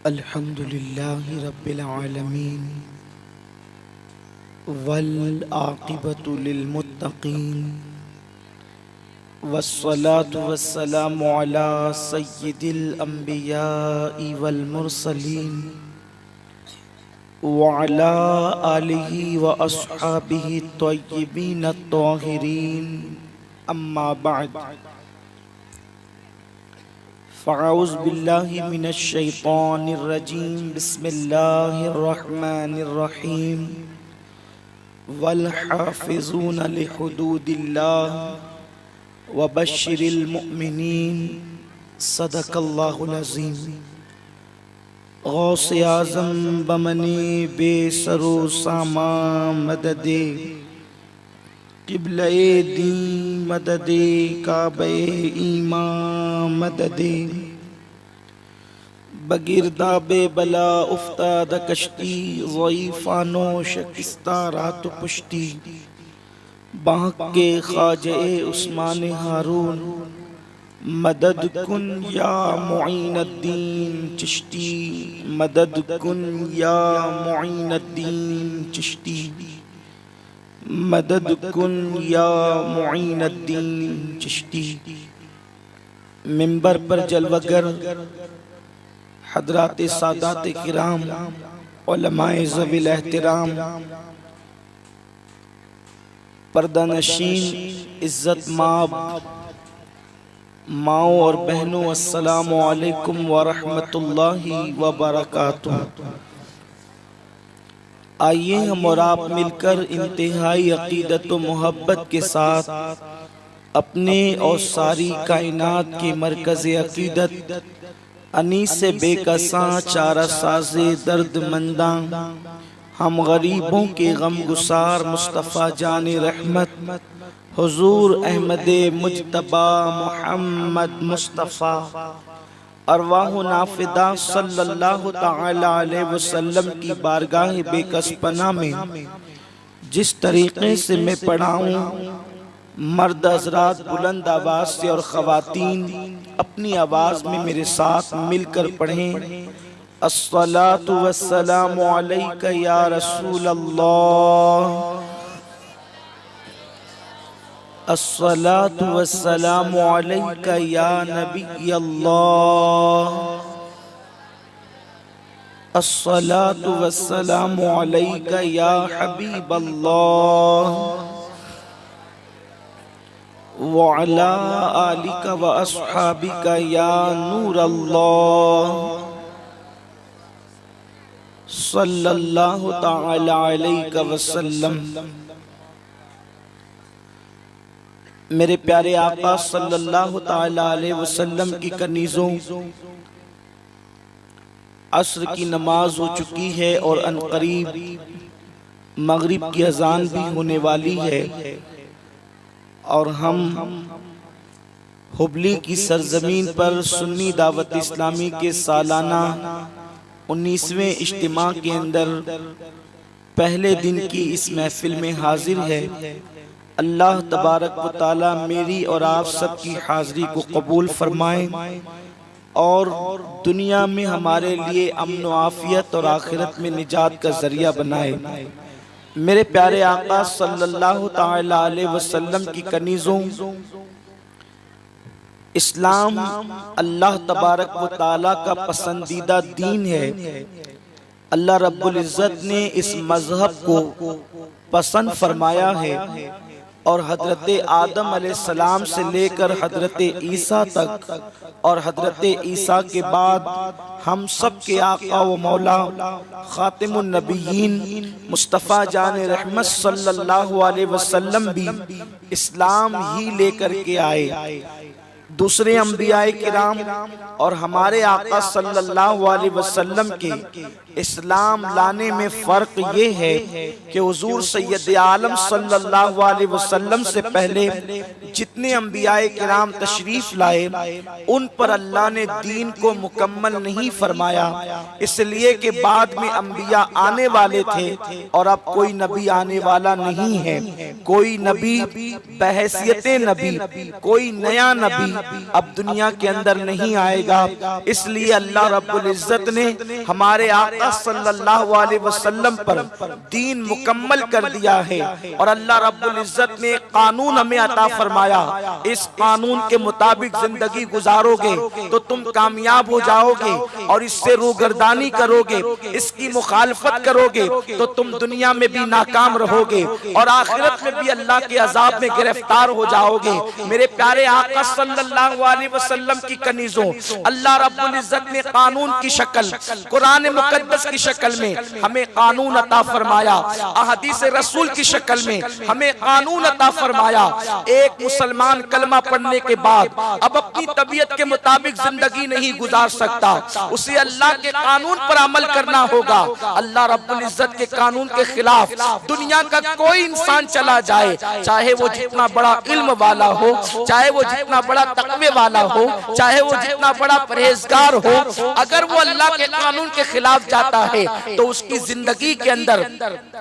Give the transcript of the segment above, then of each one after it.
अल्हम्दुलिल्लाहि रब्बिल आलमीन वल आक़िबतु लिल मुत्तक़ीन वस्सलातु वस्सलामु अला सय्यिदिल अंबियाइ वल मुरसलीन व अला आलिहि व अस्हाबिहि त्वय्यिबीन अत्ताहिरीन अम्मा बअद फ़अऊज़ु बिल्लाहि मिनश शैतानिर रजीम बिस्मिल्लाहिर रहमानिर रहीम वल हाफ़िज़ूना लिहुदूदिल्लाह व बश्शिरिल मुमिनीन सदक़ल्लाहुल अज़ीम। गौसे आज़म बमने बेसरो सामा मददे क़िबले दी मददे काबे ईमा मददे बगिरदाबे बला उफ्ताद कश्ती ज़ईफ़ानो शकिस्ता रात पुश्ती बाँक के ख्वाजे उस्मान हारून मदद कुन या मुईनुद्दीन चिश्ती मदद कुन या मुईनुद्दीन चिश्ती मदद कुन या मुईनुद्दीन चिश्ती। मिंबर पर जलवगर हज़रात सादात किराम उलमाए ज़वील एहतराम पर्दानशीन इज़्ज़त माब माओ और बहनों, अस्सलामु अलैकुम व रहमतुल्लाहि व बरकातुहू। आइए हम और आप मिलकर इंतहाई अक़ीदत व मोहब्बत के साथ अपने और सारी कायनात के मरकज़ अक़ीदत अनीस से बेकसां चारा साज़े दर्द मंदा हम गरीबों के गम गुसार मुस्तफ़ा जान रहमत हुज़ूर अहमद मुज्तबा मोहम्मद मुस्तफ़ा अरवाह नाफिदा सल्लल्लाहु तआला अलैहि वसल्लम की बारगाह बेकसपना में जिस तरीक़े से मैं पढ़ाऊँ, मर्द हज़रात बुलंद आवाज़ से और ख़वातीन अपनी आवाज़ में मेरे साथ मिलकर पढ़ें। अस्सलातु वस्सलामु अलैका या रसूल अल्लाह, अस्सलातु वस्सलामु अलैका या नबी अल्लाह, अस्सलातु वस्सलामु अलैका या हबीब अल्लाह व अला आलिका व अस्हाबिका या नूर अल्लाह सल्लल्लाहु तआला अलैहि वसल्लम। मेरे प्यारे आका सल्लल्लाहु तआला अलैहि वसल्लम की कनीज़ों, अस्र की नमाज हो चुकी है और अनकरीब मगरिब की अजान भी होने वाली है और हम हुबली की सरजमीन पर सुन्नी दावत इस्लामी के सालाना 19वें इज्तिमा के अंदर पहले दिन की इस महफिल में हाजिर है। अल्लाह तबारक व तआला मेरी और आप सबकी हाज़िरी को कबूल फरमाए और दुनिया में हमारे लिए अमन व आफ़ियत और आखिरत में निजात का ज़रिया बनाए। मेरे प्यारे आका सल्लल्लाहु तआला अलैहि वसल्लम की कनीज़ों, इस्लाम अल्लाह तबारक व तआला का पसंदीदा दीन है। अल्लाह रब्बुल इज़्ज़त ने इस मज़हब को पसंद फरमाया है और हज़रत आदम अलैहिस्सलाम से लेकर हज़रत ईसा तक और हज़रत ईसा के बाद हम सब के आका व मौला ख़ातिमुन नबिय्यीन मुस्तफ़ा जान रहमत सल्लल्लाहु अलैहि वसल्लम भी इस्लाम ही लेकर के आए। दूसरे अंबियाए किराम और हमारे आका सल्लल्लाहु अलैहि वसल्लम के इस्लाम लाने में फ़र्क ये है कि हुज़ूर सैयद आलम सल्लल्लाहु अलैहि वसल्लम से पहले जितने अंबियाए किराम तशरीफ़ लाए उन पर अल्लाह ने दीन को मुकम्मल नहीं फरमाया, इसलिए कि बाद में अंबिया आने वाले थे और अब कोई नबी आने वाला नहीं है। कोई नबी बहैसियत नबी, कोई नया नबी अब दुनिया के अंदर नहीं आएगा। इसलिए अल्लाह रब्बुल इज्जत ने हमारे आका सल्लल्लाहु अलैहि वसल्लम पर दीन मुकम्मल कर दिया है और अल्लाह रब्बुल इज्जत ने कानून हमें अता फरमाया। इस कानून के मुताबिक जिंदगी गुजारोगे तो तुम कामयाब हो जाओगे और इससे रूगर्दानी करोगे, इसकी मुखालफत करोगे तो तुम दुनिया में भी नाकाम रहोगे और आखिरत में भी अल्लाह के अजाब में गिरफ्तार हो जाओगे। मेरे प्यारे आका सल्लल्लाहु अलैहि वसल्लम की कनीजों, अल्लाह रब्बुल इज्जत ने कानून की शक्ल, कुरान मुकद्दस की शक्ल में हमें कानून अता फरमाया, अहदीस रसूल की शक्ल में हमें कानून अता फरमाया। एक मुसलमान कलमा पढ़ने के बाद अब अपनी तबीयत के मुताबिक जिंदगी नहीं गुजार सकता, उसे अल्लाह के कानून पर अमल करना होगा। अल्लाह रब्बुल इज्जत के कानून के खिलाफ दुनिया का कोई इंसान चला जाए, चाहे वो जितना बड़ा इल्म वाला हो, चाहे वो जितना बड़ा तकवे वाला हो, चाहे वो जितना बड़ा परहेजगार हो, अगर वो अल्लाह के कानून के खिलाफ जाता है तो उसकी जिंदगी के अंदर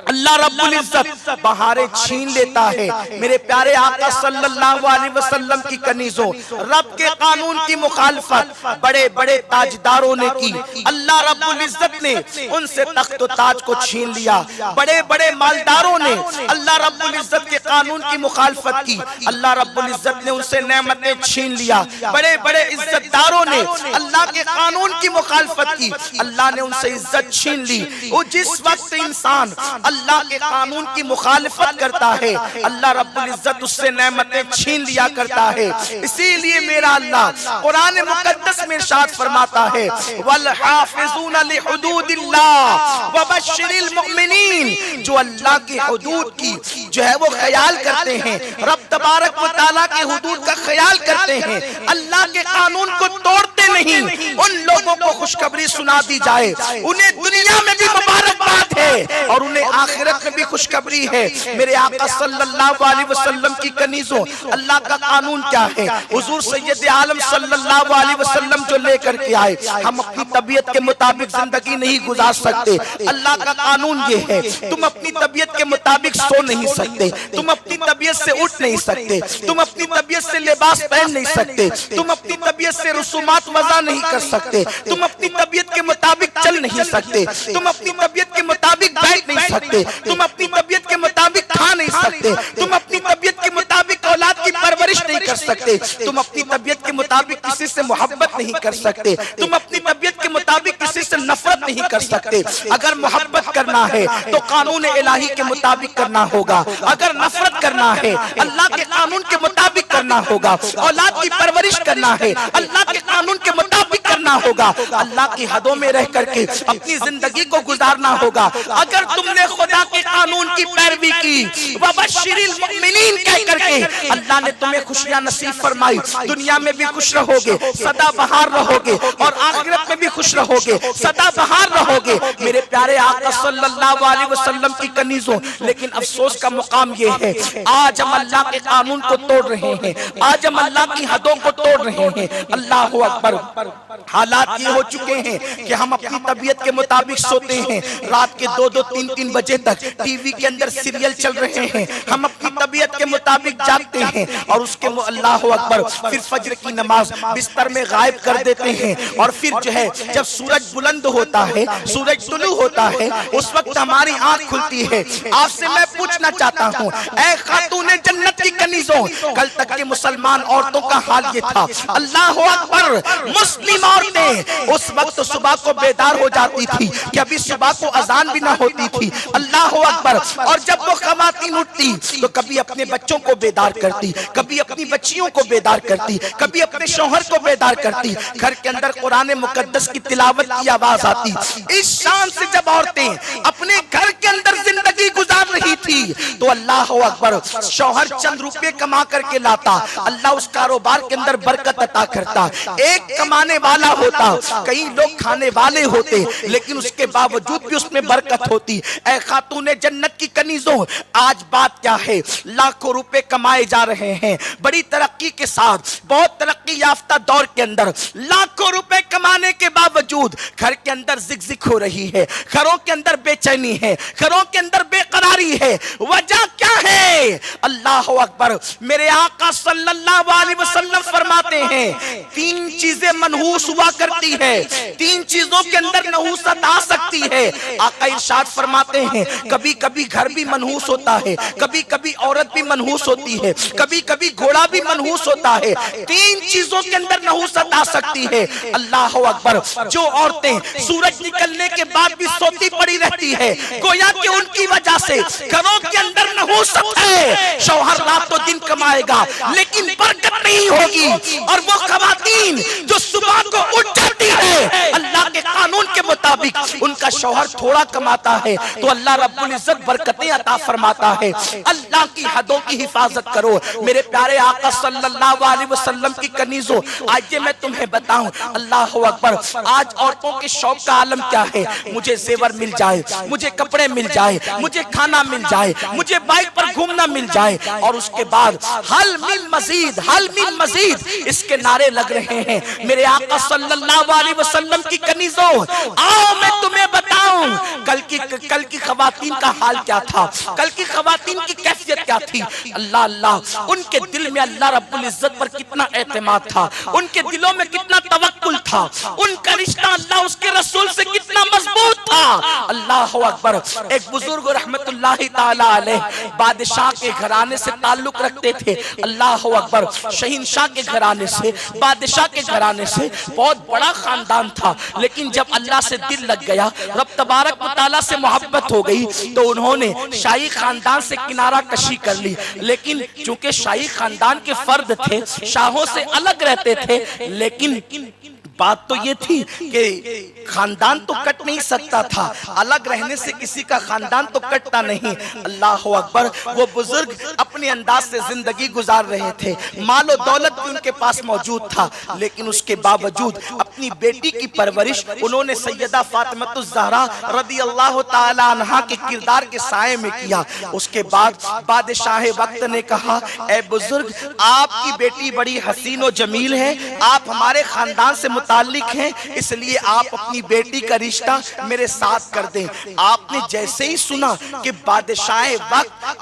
अल्लाह रब्बुल इज्जत बहारें छीन लेता है। मेरे प्यारे आका सल्लल्लाहु अलैहि वसल्लम की कनीजों, रब के कानून की मुखालफत बड़े बड़े ताजदारों ने की, अल्लाह रब्बुल इज्जत ने उनसे तख्त व ताज को छीन लिया। बड़े बड़े मालदारों ने अल्लाह रब्बुल इज्जत के कानून की मुखालफत की, अल्लाह रब्बुल इज्जत ने उनसे नेमतें छीन लिया। बड़े बड़े इज्जतदारों ने अल्लाह के कानून की मुखालफत की, अल्लाह ने उनसे इज्जत छीन ली। वो जिस वक्त इंसान अल्लाह के कानून की मुखालफत करता है, अल्लाह रब्बुल इज्जत उससे नेमतें छीन लिया करता है। इसीलिए मेरा अल्लाह कुरान मुकद्दस में इरशाद फरमाता है, वल हाफिज़ून लिहुदूदिल्लाह व बश्शिरिल मुमिनीन, जो अल्लाह की हुदूद की जो है वो ख्याल करते हैं, रब तबारक व तआला के हुदूद का ख्याल करते हैं, अल्लाह के कानून को तोड़ते नहीं, उन लोगों को खुशखबरी सुना दी जाए, उन्हें दुनिया में भी मुबारकबाद है और उन्हें आखिरत में भी खुशखबरी है। मेरे आका सल्लल्लाहु अलैहि वसल्लम की कनीजों, अल्लाह का कानून क्या है? हुजूर सैयद आलम सल्लल्लाहु अलैहि वसल्लम जो लेकर के आए, हम अपनी तबीयत के मुताबिक जिंदगी नहीं गुजार सकते। अल्लाह का कानून ये है, तुम अपनी तबीयत के मुताबिक सो नहीं सकते, तुम अपनी तबीयत से उठ नहीं सकते, तुम अपनी तबीयत से लिबास पहन नहीं सकते, तुम अपनी तबीयत से रसूमात वज़ा नहीं कर सकते, तुम अपनी तबीयत के मुताबिक चल नहीं सकते, तुम अपनी तबीयत के मुताबिक बैठ नहीं सकते, तुम अपनी तबीयत के मुताबिक खा नहीं सकते, तुम अपनी तबीयत के मुताबिक औलाद की परवरिश नहीं कर सकते, तुम अपनी तबीयत के मुताबिक किसी से मोहब्बत नहीं कर सकते, तुम अपनी तबीयत के मुताबिक किसी से नफरत नहीं कर सकते। अगर मोहब्बत करना है तो कानून इलाही के मुताबिक करना होगा, अगर नफरत करना है अल्लाह के कानून के मुताबिक करना होगा, औलाद की परवरिश करना है अल्लाह के कानून के मुताबिक करना होगा, अल्लाह की हदों में रह करके अपनी जिंदगी को गुजारना होगा। अगर तुमने खुदा के कानून की पैरवी की, वबश्शिरिल मुमिनीन कह करके अल्लाह ने तुम्हें खुशियां नसीब फरमाई, दुनिया में भी खुश रहोगे, सदा बहार रहोगे और आखिरत में भी खुश रहोगे, सदा बहार रहोगे। मेरे प्यारे आका सल्लल्लाहु अलैहि वसल्लम की कनीजों, लेकिन अफसोस का मुकाम ये है, आज हम अल्लाह के कानून को तोड़ रहे हैं, आज हम अल्लाह की हदों को तोड़ रहे हैं। अल्लाहु अकबर। हालात ये हो चुके हैं कि हम अपनी तबीयत के मुताबिक सोते हैं, रात के 2-2, 3-3 बजे तक टीवी के अंदर सीरियल चल रहे हैं, हम अपनी तबीयत के मुताबिक जागते हैं और उसके अल्लाहु अकबर फिर फज्र की नमाज बिस्तर में गायब कर देते हैं और फिर जो है जब सूरज बुलंद होता है, सूरज तुलू होता है, उस वक्त हमारी आंख खुलती है। आपसे मैं पूछना चाहता हूँ, ऐ खातूने जन्नत की कनीजों, कल तक के मुसलमान औरतों का हाल ये था, अल्लाहु अकबर, मुस्लिम औरतें उस वक्त सुबह को बेदार हो जाती थी कि अभी सुबह को अजान भी ना होती थी, अल्लाहु अकबर। और जब वो खवातीन उठती तो कभी अपने बच्चों को बेदार करती, कभी अपनी बच्चियों को बेदार करती, कभी अपने शौहर को बेदार करती, घर के अंदर कुरान मुकद्दस की तिलावत की आवाज आती। इस शान से जब औरतें अपने घर के अंदर जिंदगी गुजार रही थी तो अल्लाहु अकबर, शौहर चंद रुपए कमा करके लाता, अल्लाह उस कारोबार के अंदर बरकत अता करता। एक कमाने वाला होता, कई लोग खाने वाले होते, लेकिन उसके बावजूद भी उसमें बरकत होती। ऐ खातूने जन्नत की कनीजों, आज बात क्या है, लाखों रुपए कमाए जा रहे हैं, बड़ी तरक्की के साथ, बहुत तरक्की याफ्ता दौर के अंदर लाखों रुपए कमाने के बावजूद घर के अंदर जिक-जिक हो रही है, घरों के अंदर बेचैनी है, घरों के अंदर बेकरारी है। वजह क्या है। अल्लाह अकबर। मेरे आका सल्लल्लाहु अलैहि वसल्लम फरमाते हैं 3 चीजें मनहूस हुआ करती है, 3 चीजों के अंदर नहूसत आ सकती है। आका इरशाद फरमाते हैं कभी कभी घर भी मनहूस होता है, कभी कभी औरत भी मनहूस होती है, कभी कभी घोड़ा भी मनहूस होता है। 3 चीजों के अंदर नहूसत आ सकती है। अल्लाह अकबर। जो औरतें सूरज निकलने के बाद भी सोती पड़ी रहती है, गोया कि उनकी वजह से घरों के अंदर नहूसत है। शौहर रात तो दिन कमाएगा लेकिन बरकत नहीं होगी, और वो खवातीन जो सुबह को उठ जाती है अल्लाह के कानून के मुताबिक, उनका शौहर थोड़ा कमाता है तो अल्लाह रब्बुल इज्जत बरकतें अता फरमाता है। अल्लाह की हदों की हिफाजत करो मेरे प्यारे आका सल्लल्लाहु अलैहि वसल्लम की कनीजों। आज मैं तुम्हें बताऊं, अल्लाह अकबर, आज औरतों के शौक का आलम क्या है। मुझे जेवर मिल जाए, मुझे कपड़े मिल जाए, मुझे खाना मिल जाए, मुझे बाइक पर घूमना मिल जाए, और उसके बाद हल मिन मजीद, हल मिन मजीद, इसके नारे लग रहे हैं। मेरे आका सल्लल्लाहु अलैहि वसल्लम की कनीजों, आओ मैं तुम्हें बताऊं कल की खवातीन का हाल क्या था, कल की खवातीन की कैफियत क्या थी। अल्लाह अल्लाह, उनके दिल में अल्लाह रब्बुल इज्जत पर कितना एतमाद था, उनके दिलों में कितना तवक्कुल था, उनका रिश्ता अल्लाह उसके रसूल से कितना मजबूत था। अल्लाह अकबर। एक बुजुर्ग रहमतुल्लाहि ताला अलैह बादशाह के घराने से ताल्लुक रखते थे। अल्लाह अकबर। शहीनशाह के घराने से, बादशाह के घराने से, बहुत बड़ा खानदान था। लेकिन जब अल्लाह से दिल लग गया, रब तबारक व तआला से मोहब्बत हो गई, तो उन्होंने शाही खानदान से किनारा कशी कर ली। लेकिन चूंकि शाही खानदान के फर्द थे, शाहों से अलग रहते थे, लेकिन बात तो ये थी कि खानदान तो कट नहीं सकता था, अलग रहने से किसी का खानदान तो कटता नहीं। अल्लाह अकबर। वो बुजुर्ग अपने अंदाज से जिंदगी गुजार रहे थे, मालो दौलत भी उनके पास मौजूद था, लेकिन उसके बावजूद अपनी बेटी की परवरिश उन्होंने सैयदा फातिमतुज़ ज़हरा रदियल्लाहु ताला अन्हा के किरदार के साये में किया। उसके बाद बादशाह वक्त ने कहा, ए बुजुर्ग, आपकी बेटी बड़ी हसीन और जमील है, आप हमारे खानदान से मुताल्लिक हैं, इसलिए आप अपनी बेटी का रिश्ता मेरे साथ कर दें। आपने जैसे ही सुना कि बादशाह वक्त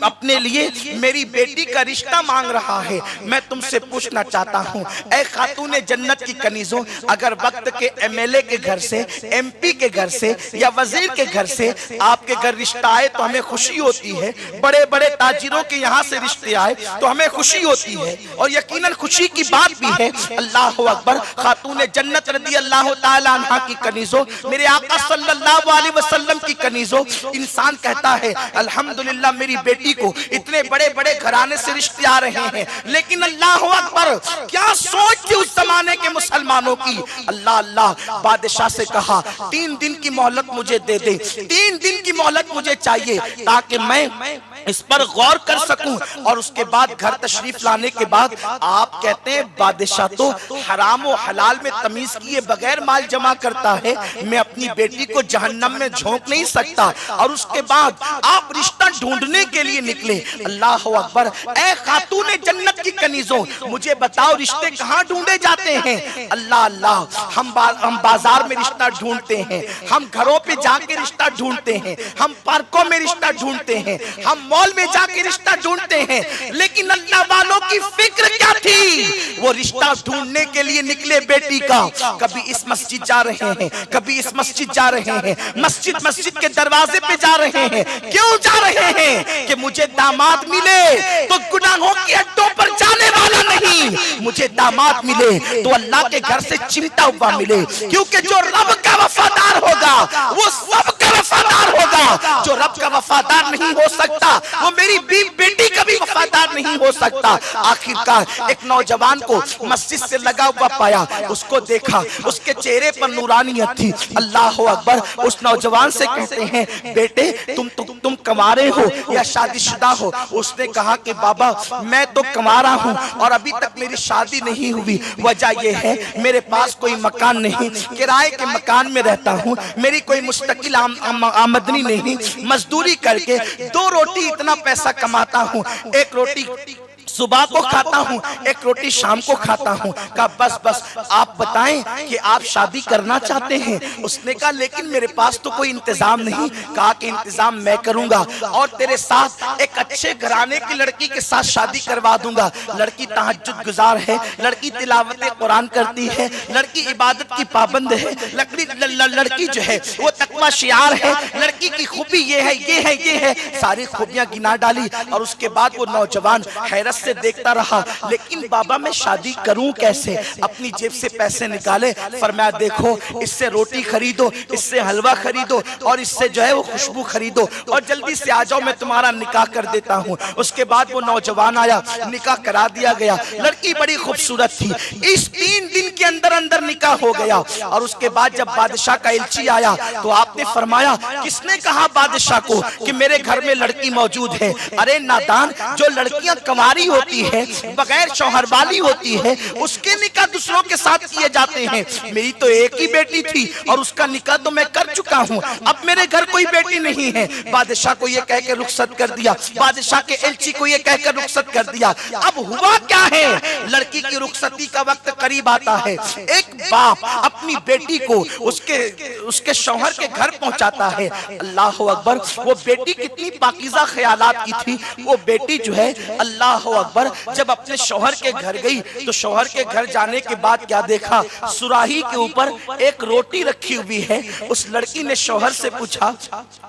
अपने लिए मेरी बेटी का रिश्ता मांग रहा है, मैं तुमसे पूछना चाहता हूँ, ऐ खातून जन्नत की कनीजों, अगर वक्त के एमएलए के घर से, एमपी के घर से या वजीर के घर से आपके घर रिश्ता आए तो हमें खुशी होती है, बड़े बड़े ताजिरों के यहाँ से रिश्ते आए तो हमें खुशी होती है, और यकीनन खुशी की बात भी है। अल्लाह अकबर। खातून जन्नत रदी अल्लाह ताला अन्हा की कनीजों, मेरे आका सल्लल्लाहु अलैहि वसल्लम की कनीजों, इंसान कहता है अल्हम्दुलिल्लाह मेरी बेटी को इतने बड़े बड़े घराने से रिश्ते आ रहे हैं, लेकिन अल्लाह अकबर, क्या सोच थी उस जमाने के मुसलमानों की। अल्लाह अल्लाह। बादशाह से कहा 3 दिन की मोहलत मुझे दे दे, 3 दिन की मोहलत मुझे चाहिए ताकि मैं इस पर गौर कर सकूं, और उसके बाद घर तशरीफ लाने के बाद आप कहते हैं बादशाह तो हराम और हलाल में तमीज किए बगैर माल जमा करता है, मैं अपनी बेटी को जहन्नम में झोंक नहीं सकता। और उसके बाद आप रिश्ता ढूंढने के लिए निकले। अल्लाह अकबर। ऐ खातून जन्नत की कनीजों, मुझे बताओ रिश्ते कहाँ ढूंढे जाते हैं। अल्लाह अल्लाह। हम बाजार में रिश्ता ढूंढते हैं, हम घरों पे जाके रिश्ता ढूंढते हैं, हम पार्कों में रिश्ता ढूंढते हैं, हम मॉल में जाके रिश्ता ढूंढते हैं, लेकिन अल्लाह वालों की फिक्र क्या थी, वो रिश्ता ढूंढने के लिए निकले बेटी का। कभी इस मस्जिद जा रहे हैं, कभी इस मस्जिद जा रहे हैं, मस्जिद के दरवाजे पे जा रहे हैं। क्यों जा रहे हैं? कि मुझे दामाद मिले तो गुनाहों के अड्डों पर जाने वाला नहीं, मुझे दामाद मिले तो अल्लाह के घर से चिमटा हुआ मिले, क्योंकि जो रब का वफादार होगा वो सब का वफादार होगा। जो रब का वफादार नहीं हो सकता वो मेरी बेटी का भी वफादार नहीं हो सकता। आखिरकार एक नौजवान को मस्जिद से लगा हुआ पाया, उसको देखा, उसके चेहरे पर नूरानियत थी। अल्लाह अकबर। उस नौजवान से कहते हैं, बेटे तुम कमारे हो या शादीशुदा हो? उसने कहा कि बाबा मैं तो कमारा हूँ और अभी तक मेरी शादी नहीं हुई। वजह यह है मेरे पास कोई मकान नहीं, किराए के मकान में रहता हूँ, मेरी कोई मुस्तकिल आमदनी नहीं, मजदूरी करके 2 रोटी इतना पैसा कमाता हूँ, एक रोटी सुबह को खाता हूँ, एक रोटी शाम को खाता हूँ। कहा बस बस आप बताएं कि आप शादी करना चाहते हैं। उसने कहा लेकिन मेरे पास तो कोई इंतजाम नहीं। कहा कि इंतजाम मैं करूंगा और तेरे साथ एक अच्छे घराने की लड़की के साथ शादी करवा दूंगा। लड़की तहज्जुद गुजार है, लड़की तिलावत कुरान करती है, लड़की इबादत की पाबंद है, लड़की जो है वो तकवा शियार है, लड़की की खूबी ये है ये है ये है, सारी खूबियां गिना डाली। और उसके बाद वो नौजवान हैरत से देखता रहा, लेकिन बाबा मैं शादी करूं कैसे? अपनी जेब से पैसे निकाले, फरमाया देखो इससे रोटी खरीदो, इससे हलवा खरीदो और इससे जो है वो खुशबू खरीदो और जल्दी से आ जाओ, मैं तुम्हारा निकाह कर देता हूँ। उसके बाद वो नौजवान आया, निकाह करा दिया गया। लड़की बड़ी खूबसूरत थी। इस 3 दिन के अंदर अंदर निकाह हो गया। और उसके बाद जब बादशाह का इल्ची आया तो आपने फरमाया किसने कहा बादशाह को कि मेरे घर में लड़की मौजूद है? अरे नादान, जो लड़कियां कुंवारी होती है, बगैर शौहर वाली होती है, उसके निकाह दूसरों के साथ किए जाते हैं। मेरी तो एक ही बेटी थी और उसका निकाह तो मैं कर चुका हूँ, अब मेरे घर कोई बेटी नहीं है। बादशाह को ये कहकर रुखसत कर दिया, बादशाह के एलची को ये कहकर रुखसत कर दिया। अब हुआ क्या है, लड़की की रुखसती का वक्त करीब आता है। एक बाप अपनी बेटी को उसके शौहर के घर पहुंचाता है। अल्लाह अकबर, वो बेटी कितनी पाकीज़ा ख्यालात की थी। वो बेटी जो है अल्लाह अकबर जब अपने शौहर के घर गई तो शौहर के घर जाने के बाद क्या देखा, सुराही के ऊपर एक रोटी रखी हुई है। उस लड़की ने शौहर से पूछा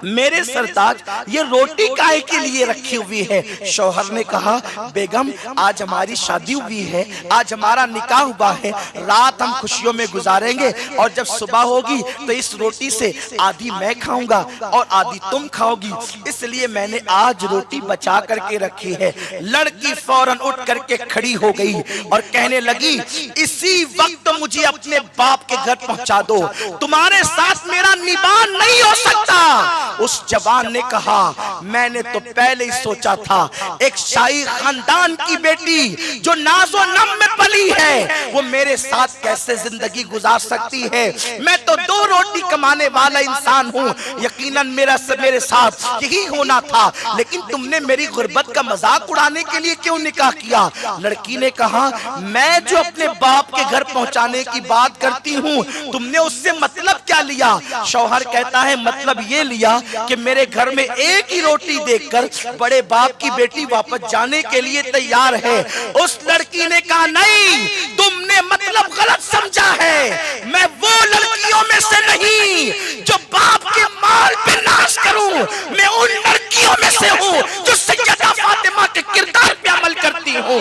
मेरे सरताज ये रोटी काहे के लिए रखी हुई है? शौहर ने कहा बेगम आज हमारी शादी हुई है, आज हमारा निकाह हुआ है, रात हम खुशियों में गुजारेंगे और जब सुबह होगी तो इस रोटी से आधी मैं खाऊंगा और आधी तुम खाओगी, इसलिए मैंने आज रोटी बचा करके रखी है। लड़की फौरन उठ करके खड़ी हो गई और कहने लगी इसी वक्त मुझे अपने बाप के घर पहुंचा दो, तुम्हारे साथ मेरा निबाह नहीं हो सकता। उस जवान ने कहा मैंने तो पहले ही सोचा था, एक शाही खानदान की बेटी जो नाजो नम में पली है वो मेरे साथ कैसे जिंदगी गुजार सकती है? मैं तो 2 रोटी कमाने वाला इंसान हूँ, यकीनन मेरे साथ यही होना था, लेकिन तुमने मेरी गुर्बत का मजाक उड़ाने के लिए क्यों निकाह किया? लड़की ने कहा मैं जो अपने बाप के घर पहुंचाने की बात करती हूँ, तुमने उससे मतलब क्या लिया? शौहर कहता है मतलब ये लिया कि मेरे घर में एक ही रोटी देखकर बड़े बाप की बेटी वापस जाने के लिए तैयार है। उस लड़की ने कहा नहीं, तुमने मतलब गलत समझा है, मैं वो लड़कियों में से नहीं जो बाप के माल पे नाश करूं, मैं उन लड़कियों में से हूं जो सैयदा फातिमा के किरदार पे अमल करती हूं।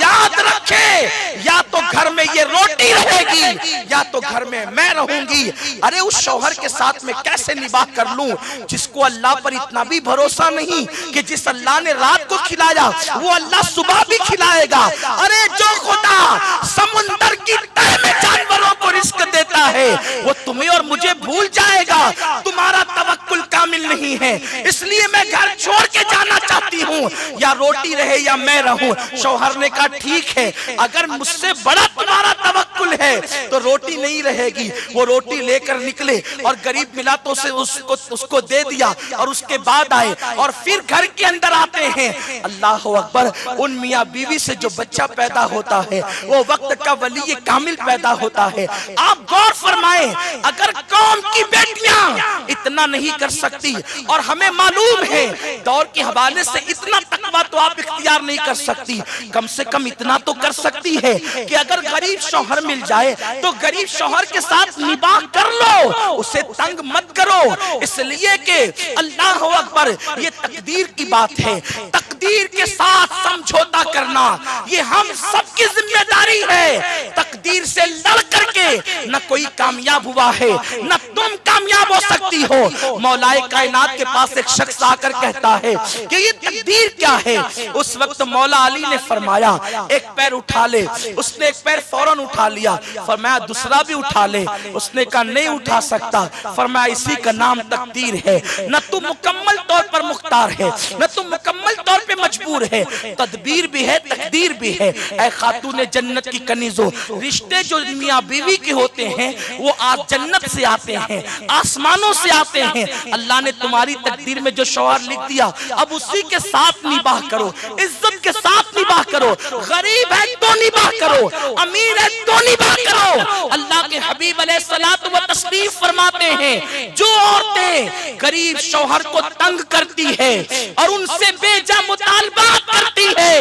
याद रखे, या तो घर में ये रोटी रहेगी या तो घर में मैं रहूंगी। अरे उस शौहर के साथ मैं कैसे निबाह कर लूं जिसको अल्लाह पर इतना भी भरोसा नहीं कि जिस अल्लाह ने रात को खिलाया वो अल्लाह सुबह भी खिलाएगा। अरे जो खुदा समुंदर की तह में जानवरों को रिस्क देता है वो तुम्हें और मुझे भूल जाएगा। तुम्हारा तवक्कुल कामिल नहीं है, इसलिए मैं घर छोड़ के जाना चाहती हूँ, या रोटी रहे या मैं रहूं। शौहर ने कहा ठीक है, अगर मुझसे बड़ा तुम्हारा तवक्कुल है तो रोटी नहीं रहेगी। वो रोटी लेकर निकले और गरीब मिला तो उसको दे दिया और उसके बाद आए और फिर घर के अंदर आते हैं। अल्लाह अकबर, उन मियाँ बीवी से जो बच्चा पैदा होता है वो वक्त का वली कामिल पैदा होता है। आप गौर फरमाएं, अगर कौम की बेटियां इतना नहीं कर सकती और हमें मालूम है दौर के हवाले से इतना तकवा तो आप इख्तियार नहीं कर सकती, कम से कम इतना तो कर सकती है कि अगर गरीब शौहर मिल जाए तो गरीब शौहर के साथ निबाह कर लो, उसे तंग मत करो, इसलिए कि अल्लाह अकबर ये तकदीर की बात है। तकदीर के साथ समझौता करना ये हम सबकी जिम्मेदारी है। तकदीर से लड़ करके न कोई कामयाब हुआ है न तुम कामयाब हो सकती हो। मौलाए कायनात के पास एक शख्स आकर कहता है कि ये तकदीर क्या है। उस वक्त मौला अली ने फरमाया एक पैर उठा ले, उसने एक पैर फौरन उठा लिया, फरमाया दूसरा भी उठा ले, उसने कहा नहीं उठा सकता, फरमाया इसी का नाम तकदीर है। न तू मुकम्मल तौर पर मुख्तार है न तू मुकम्मल तौर पे मजबूर है, तदबीर भी है तकदीर भी है। ऐ खातून जन्नत की कनीजो, रिश्ते जो मियाँ बीवी के होते हैं वो आज जन्नत से आते हैं, आसमानों से आते हैं। अल्लाह ने तुम्हारी तकदीर में जो शौहर लिख दिया अब उसी के साथ निबाह करो, इज्जत के साथ निभाह करो, गरीब है तो निभाह करो, अमीर है तो निभाह करो। अल्लाह के हबीब अलैहिस्सलातु व तस्लीम फरमाते हैं, जो औरतें गरीब शौहर को तंग करती है और उनसे बेजा मुतालबात करती है,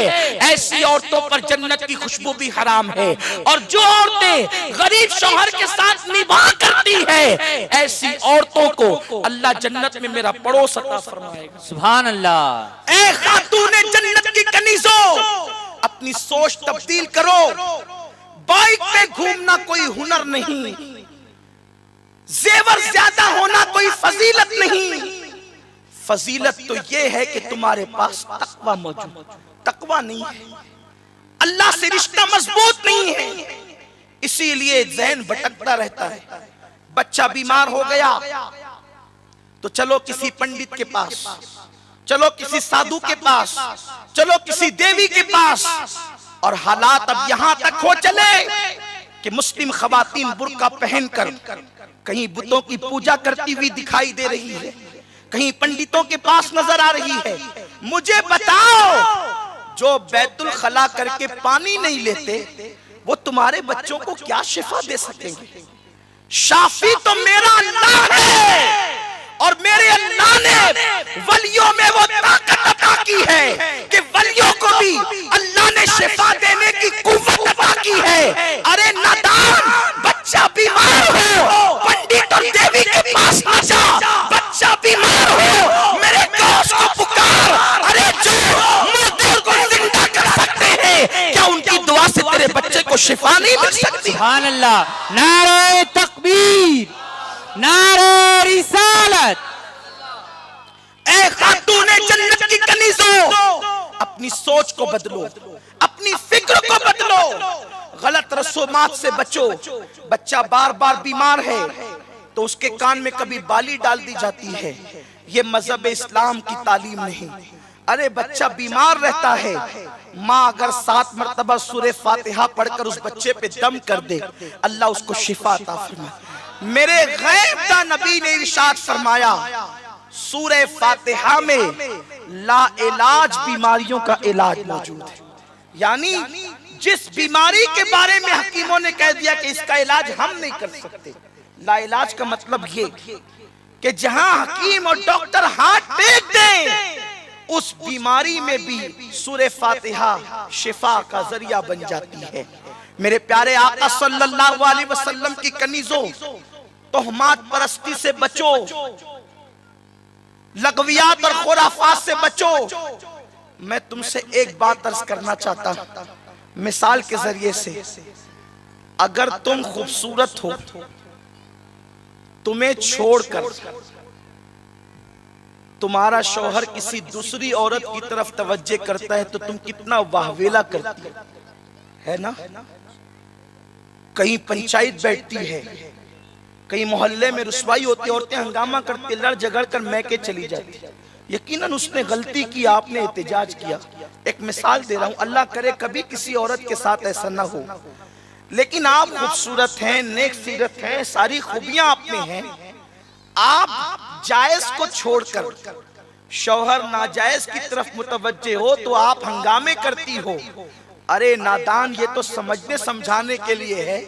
ऐसी औरतों पर जन्नत की खुशबू भी हराम है। और जो औरतें गरीब शौहर के साथ निभाह करती है, ऐसी औरतों को अल्लाह जन्नत में मेरा पड़ोस अता फरमाएगा। सुभान अल्लाह। ए खातूने जन्नत की कनीज़ों, अपनी सोच तब्दील करो। बाइक पे घूमना कोई हुनर नहीं, जेवर ज्यादा होना कोई फजीलत नहीं। फजीलत तो ये है कि तुम्हारे पास तकवा मौजूद। तकवा नहीं है, अल्लाह से रिश्ता मजबूत नहीं है, इसीलिए ज़हन भटकता रहता है। बच्चा बीमार हो गया तो चलो किसी पंडित के पास, चलो किसी साधु के पास, चलो किसी देवी के पास। और हालात अब यहां तक हो चले कि मुस्लिम खवातीन बुर्का पहनकर कहीं बुतों की पूजा करती हुई दिखाई दे रही है, कहीं पंडितों के पास नजर आ रही है। मुझे बताओ, जो बैतुल खला करके पानी नहीं लेते वो तुम्हारे बच्चों को क्या शिफा दे सकेंगे? शाफी तो मेरा अल्लाह है और मेरे अल्लाह ने वलियों में वो ताकत अता की है कि वलियों को भी अल्लाह ने शिफा देने की कुव्वत अता की है। अरे नादान, बच्चा बीमार हो, पंडित और देवी के पास न जा। बच्चा बीमार हो, मेरे गौस को पुकार। अरे जो मुर्दे को जिंदा कर सकते हैं, क्या उनकी दुआ से तेरे बच्चे को शिफा नहीं मिल सकती? सुभान अल्लाह। नारे तकबीर, नारे रिसालत। ए खातूने जन्नत की कनीज़ों, अपनी सोच को बदलो, अपनी फिक्र को बदलो, गलत रसूमात से बचो। बच्चा बार बार बीमार है तो उसके कान में कभी बाली डाल दी जाती है, ये मजहब इस्लाम की तालीम नहीं। अरे बच्चा बीमार रहता है, माँ अगर 7 मरतबा सूरे फातिहा पढ़कर उस बच्चे पे दम कर दे, अल्लाह उसको शिफा अता फरमाए। मेरे गैब दा नबी ने इरशाद फरमाया, सूरे फातिहा में ला इलाज बीमारियों का इलाज मौजूद है। यानी जिस बीमारी के बारे में हकीमों ने कह दिया कि इसका इलाज हम नहीं कर सकते, ला इलाज का मतलब ये कि जहां हकीम और डॉक्टर हाथ टेक दें, उस बीमारी में भी सूरे फातिहा शिफा का जरिया बन जाती है। मेरे प्यारे आका सल्लल्लाहु अलैहि वसल्लम की कनीज़ों, तोहमात परस्ती से बचो, लगवियात और खुराफात से बचो। मैं तुमसे एक बात अर्ज करना चाहता हूं मिसाल के जरिए से। अगर तुम खूबसूरत हो, तुम्हें छोड़कर तुम्हारा शौहर किसी दूसरी औरत की तरफ तवज्जे करता है तो तुम कितना वाहवेला करती है ना? कहीं पंचायत बैठती है, कहीं मोहल्ले में रुसवाई होती है, औरतें हंगामा करती, लड़ झगड़ कर मैके चली जाती। यकीनन उसने गलती की, आपने एहतजाज किया। एक मिसाल दे रहा हूं, अल्लाह करे कभी किसी औरत के साथ ऐसा ना हो, लेकिन आप खूबसूरत हैं, नेक सीरत हैं, सारी खूबियां आप में हैं। आप जायज को छोड़कर शौहर नाजायज की तरफ मुतवज्जे हो तो आप हंगामे करती हो। अरे नादान, ये तो समझने समझाने के लिए है,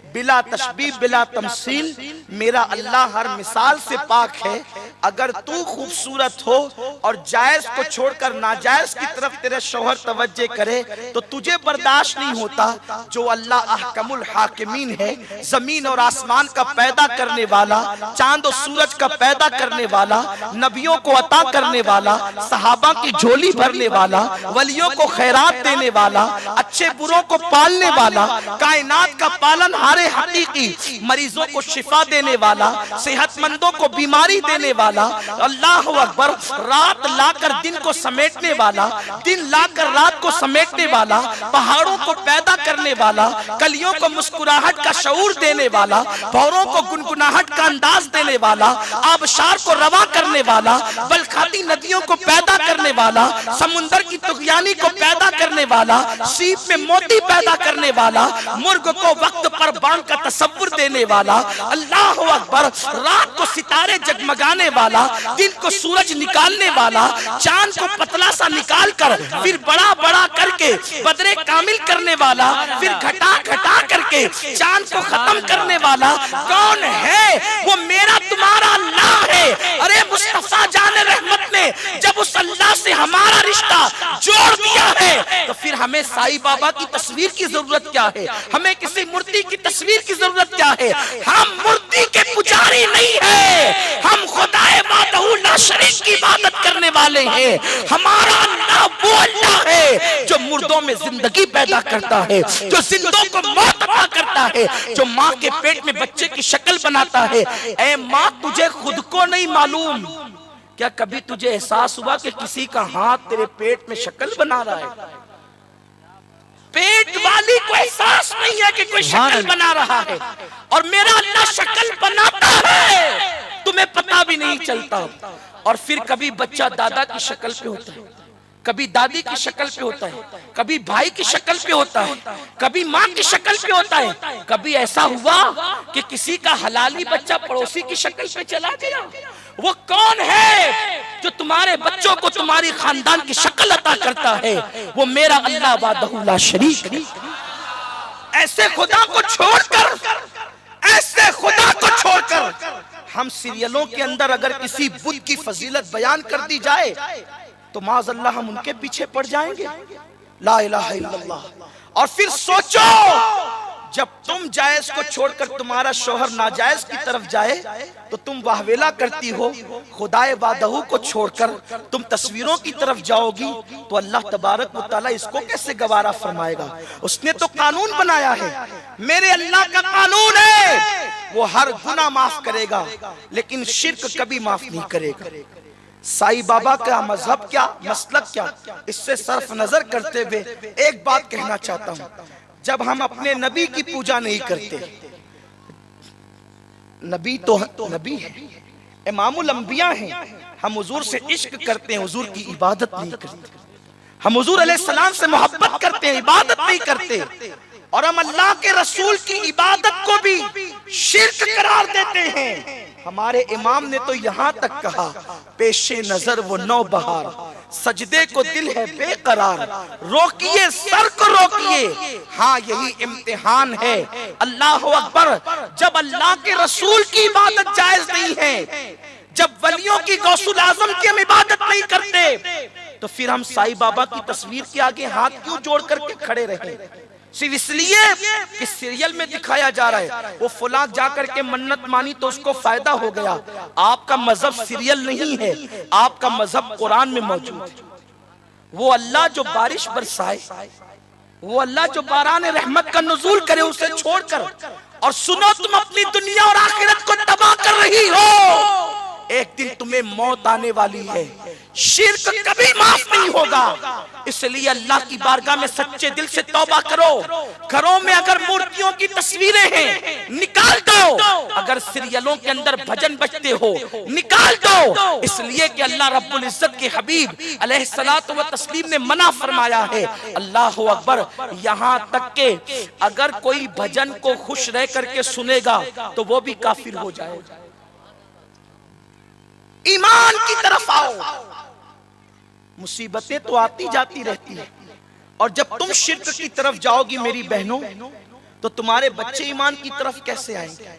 बिला तशबीह बिला तमसील। मेरा अल्लाह हर मिसाल से पाक है। अगर तू खूबसूरत हो और जायज को छोड़कर नाजायज की तरफ तेरा शौहर तवज्जे करे तो तुझे बर्दाश्त नहीं होता। जो अल्लाह अहकमुल हाकिमीन है, जमीन और आसमान का पैदा करने वाला, चांद और सूरज का पैदा करने वाला, नबियों को अता करने वाला, सहाबा की झोली भरने वाला, वलियों को खैरात देने वाला, अच्छे बुरों को पालने वाला, कायनात का पालनहार हकीकी, मरीजों को शिफा देने वाला, सेहतमंदों को बीमारी देने वाला, अल्लाह अकबर, रात लाकर दिन को समेटने वाला, दिन लाकर रात को समेटने वाला, पहाड़ों को पैदा करने वाला, कलियों को मुस्कुराहट का शऊर देने वाला, भौरों को गुनगुनाहट का अंदाज देने वाला, आबशार को रवा करने वाला, बलखाती नदियों को पैदा करने वाला, समुंदर की तुगयानी को पैदा करने वाला, सीप में मोती पैदा करने वाला, मुर्ग को वक्त पर बांग का तसव्वुर देने वाला, अल्लाह अकबर, रात को सितारे जगमगाने वाला, दिन को सूरज निकालने वाला, चांद को पतला सा निकाल कर फिर बड़ा बड़ा करके बदरे कामिल करने वाला, फिर घटा घटा करके चांद को खत्म करने वाला कौन है? वो मेरा तुम्हारा अल्लाह है। अरे मुस्तफा जान रहमत ने जब उस अल्लाह से हमारा रिश्ता जोड़ दिया है तो फिर हमें साईं बाबा की तस्वीर की जरूरत क्या है? हमें किसी मूर्ति की तस्वीर की जरूरत क्या है? हम मूर्ति के पुजारी नहीं है, हम खुदाए वाहदहू ला शरीक की इबादत करने वाले हैं। हमारा अल्लाह वो अल्लाह है जो मुर्दों में जिंदगी पैदा करता है, जो जिंदों को मौत अता करता है, जो माँ के पेट में बच्चे की शक्ल बनाता है। ऐ माँ, तुझे खुद को नहीं मालूम क्या? कभी तुझे एहसास हुआ कि किसी का हाथ तेरे पेट में शक्ल बना रहा है? पेट वाली को एहसास नहीं है कि कोई शक्ल बना रहा है, और मेरा अल्लाह शक्ल बनाता है, तुम्हें पता भी नहीं चलता। और फिर कभी बच्चा दादा की शक्ल पे होता है, कभी दादी की शक्ल पे होता है, कभी भाई की शक्ल पे होता है, कभी माँ की शक्ल पे होता है। कभी ऐसा हुआ कि किसी का हलाली बच्चा पड़ोसी की शक्ल पे चला गया? वो कौन है जो तुम्हारे बच्चों को तुम्हारी खानदान की शक्ल अता करता है? वो मेरा अल्लाह वाहदहू ला शरीक है। ऐसे खुदा को छोड़कर, ऐसे खुदा को छोड़कर हम सीरियलों के अंदर अगर किसी बुत की फजीलत बयान कर दी जाए तो माज़अल्लाह हम उनके पीछे पड़ जाएंगे। ला इलाहा इल्लल्लाह। और फिर सोचो, जब तुम जायज को छोड़कर तुम्हारा शौहर नाजायज की तरफ जाए तो तुम वाहवेला करती हो, खुदाए वादहू को छोड़कर तुम तस्वीरों की तरफ जाओगी तो अल्लाह तबारक व तआला इसको कैसे गवारा फरमाएगा? उसने तो कानून बनाया है, मेरे अल्लाह का कानून है, वो हर गुनाह माफ करेगा लेकिन शिर्क कभी माफ नहीं करेगा। साईं बाबा का मजहब क्या, मसलक क्या, इससे सर्फ नजर करते हुए एक बात कहना चाहता हूँ। जब हम अपने नबी की पूजा नहीं करते, नबी तो नबी है, इमामुल अंबिया हैं, हम हुजूर से इश्क करते हैं, हुजूर की इबादत नहीं करते। हम हुजूर अलैहिस्सलाम से मोहब्बत करते हैं, इबादत नहीं करते। और हम अल्लाह के रसूल की इबादत को भी शिर्क करार देते हैं। हमारे इमाम ने तो यहाँ तक कहा, पेशे नजर वो नौ बहार, सजदे को दिल है बेकरार, रोकिए सर को रोकिए, हाँ यही इम्तिहान है। अल्लाह अकबर। जब अल्लाह के रसूल की इबादत जायज नहीं है, जब वलियों की गौसुल आजम की हम इबादत नहीं करते, तो फिर हम साईं बाबा की तस्वीर के आगे हाथ क्यों जोड़ करके खड़े रहे? सिर्फ इसलिए कि सीरियल में दिखाया जा रहा है वो फुला जाकर के मन्नत मानी तो उसको फायदा हो गया। आपका मजहब सीरियल नहीं है, आपका मजहब कुरान में मौजूद है। वो अल्लाह जो बारिश बरसाए, वो अल्लाह जो बारान रहमत का नुज़ूल करे, उसे छोड़कर और सुनो, तुम अपनी दुनिया और आखिरत को तबाह कर रही हो। एक दिन तुम्हें मौत आने वाली है, शिर्क कभी माफ नहीं होगा। इसलिए अल्लाह की बारगाह में सच्चे दिल से तौबा करो। घरों में अगर मूर्तियों की तस्वीरें हैं, निकाल दो। अगर सीरियलों के अंदर भजन बजते हो, निकाल दो। इसलिए कि अल्लाह रब्बुल इज्जत के हबीब अलैहिस्सलातु व तस्लीम ने मना फरमाया है। अल्लाह अकबर। यहाँ तक के अगर कोई भजन को खुश रह करके सुनेगा तो वो भी काफिर हो जाएगा। ईमान की तरफ आओ। मुसीबतें तो आती जाती रहती है, और जब तुम शिर्क की तरफ जाओगी मेरी बहनों, तो तुम्हारे बच्चे ईमान की तरफ कैसे आएंगे?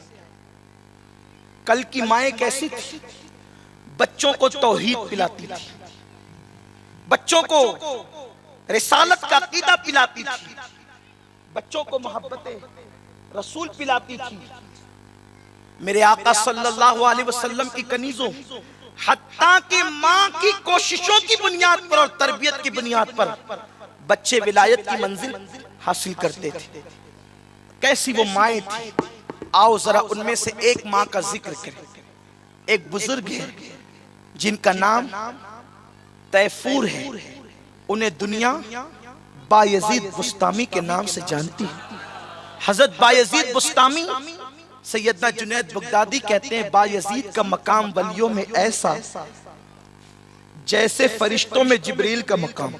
कल की माएं कैसी थी? बच्चों को तौहीद पिलाती थी, बच्चों को रिसालत का अकीदा पिलाती थी, बच्चों को मोहब्बत रसूल पिलाती थी। मेरे आका सल्लल्लाहु अलैहि वसल्लम की कनीजों, हत्ता कि माँ की कोशिशों की बुनियाद पर और तरबियत की बुनियाद पर बच्चे विलायत की मंजिल हासिल करते थे। कैसी वो माएं थी, आओ जरा उनमें से एक माँ का जिक्र करें। एक बुजुर्ग है जिनका नाम तैफूर है, उन्हें दुनिया बायजीद बुस्तामी के नाम से जानती है। हजरत बायजीद बुस्तामी, सैयदना जुनैद बगदादी कहते हैं, बायजीद का मकाम वलियों में ऐसा जैसे फरिश्तों में जिब्रील का मकाम।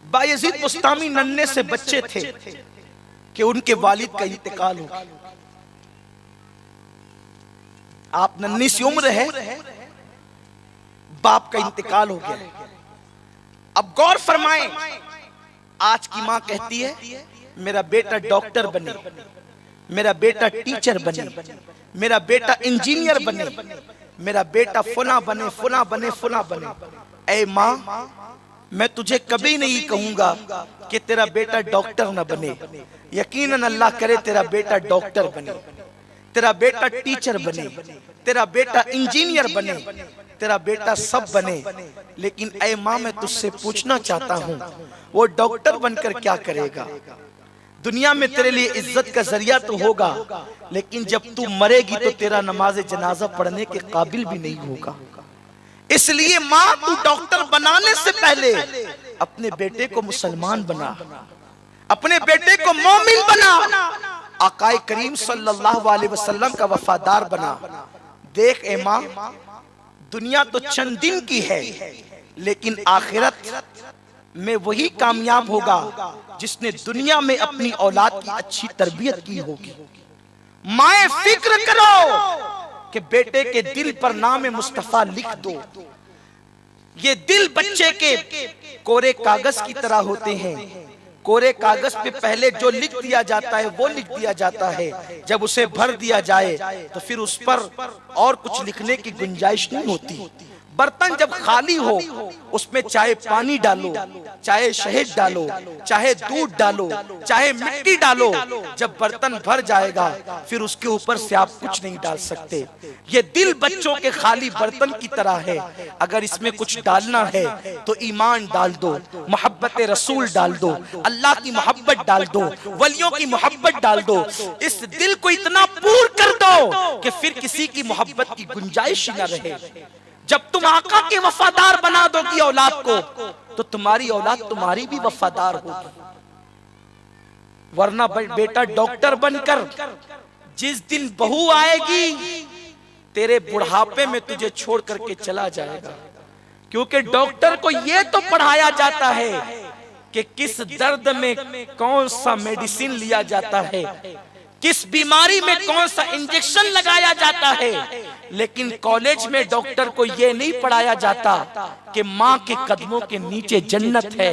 बायजीद बुस्तामी नन्हे से बच्चे थे कि उनके वालिद का इंतकाल हो गया। आप नन्ही सी उम्र है, बाप का इंतकाल हो गया। अब गौर फरमाएं, आज की मां कहती है मेरा बेटा डॉक्टर बने, मेरा बेटा टीचर बने, मेरा बेटा इंजीनियर बने, मेरा बेटा फुला बने, फुला बने, फुला बने। ऐ मां, मैं तुझे कभी नहीं कहूंगा कि तेरा बेटा डॉक्टर न बने। यकीनन अल्लाह करे तेरा बेटा डॉक्टर बने, तेरा बेटा टीचर बने, तेरा बेटा इंजीनियर बने, तेरा बेटा सब बने। लेकिन ऐ मां, मैं तुझसे पूछना चाहता हूं, वो डॉक्टर बनकर क्या करेगा? दुनिया में तेरे लिए इज्जत का जरिया तो होगा, लेकिन जब तू मरेगी तो तेरा नमाज जनाजा पढ़ने के काबिल भी नहीं होगा। इसलिए मां, तू डॉक्टर बनाने से पहले अपने बेटे को मुसलमान बना, अपने बेटे को मोमिन बना, आकाए करीम सल्लल्लाहु अलैहि वसल्लम का वफादार बना। देख ए मां, दुनिया तो चंद दिन की है, लेकिन आखिरत में वही कामयाब होगा जिसने दुनिया में अपनी औलाद की अच्छी तरबियत की होगी। माए, फिक्र करो कि बेटे के दिल पर नाम मुस्तफा लिख दो। ये दिल बच्चे के कोरे कागज की तरह होते हैं। कोरे कागज पे पहले जो लिख दिया जाता है वो लिख दिया जाता है। जब उसे भर दिया जाए तो फिर उस पर और कुछ लिखने की गुंजाइश नहीं होती। बर्तन जब खाली हो, उसमें चाहे पानी डालो, चाहे शहद डालो, चाहे दूध डालो, चाहे मिट्टी डालो, जब बर्तन भर जाएगा फिर उसके ऊपर से आप कुछ नहीं डाल सकते। ये दिल बच्चों के खाली बर्तन की तरह है। अगर इसमें कुछ डालना है तो ईमान डाल दो, मोहब्बत रसूल डाल दो, अल्लाह की मोहब्बत डाल दो, वलियों की मोहब्बत डाल दो। इस दिल को इतना पूर कर दो कि फिर किसी की मोहब्बत की गुंजाइश न रहे। जब तुम आका के वफादार बना दोगी औलाद को, तो तुम्हारी औलाद तुम्हारी भी वफादार होगी। वरना बेटा डॉक्टर बनकर जिस दिन बहू आएगी, तेरे बुढ़ापे में तुझे छोड़ करके चला जाएगा। क्योंकि डॉक्टर को यह तो पढ़ाया जाता है कि किस दर्द में कौन सा मेडिसिन लिया जाता है, किस बीमारी में कौन सा इंजेक्शन लगाया जाता है, लेकिन कॉलेज में डॉक्टर को यह नहीं पढ़ाया जाता कि माँ के कदमों के नीचे जन्नत है।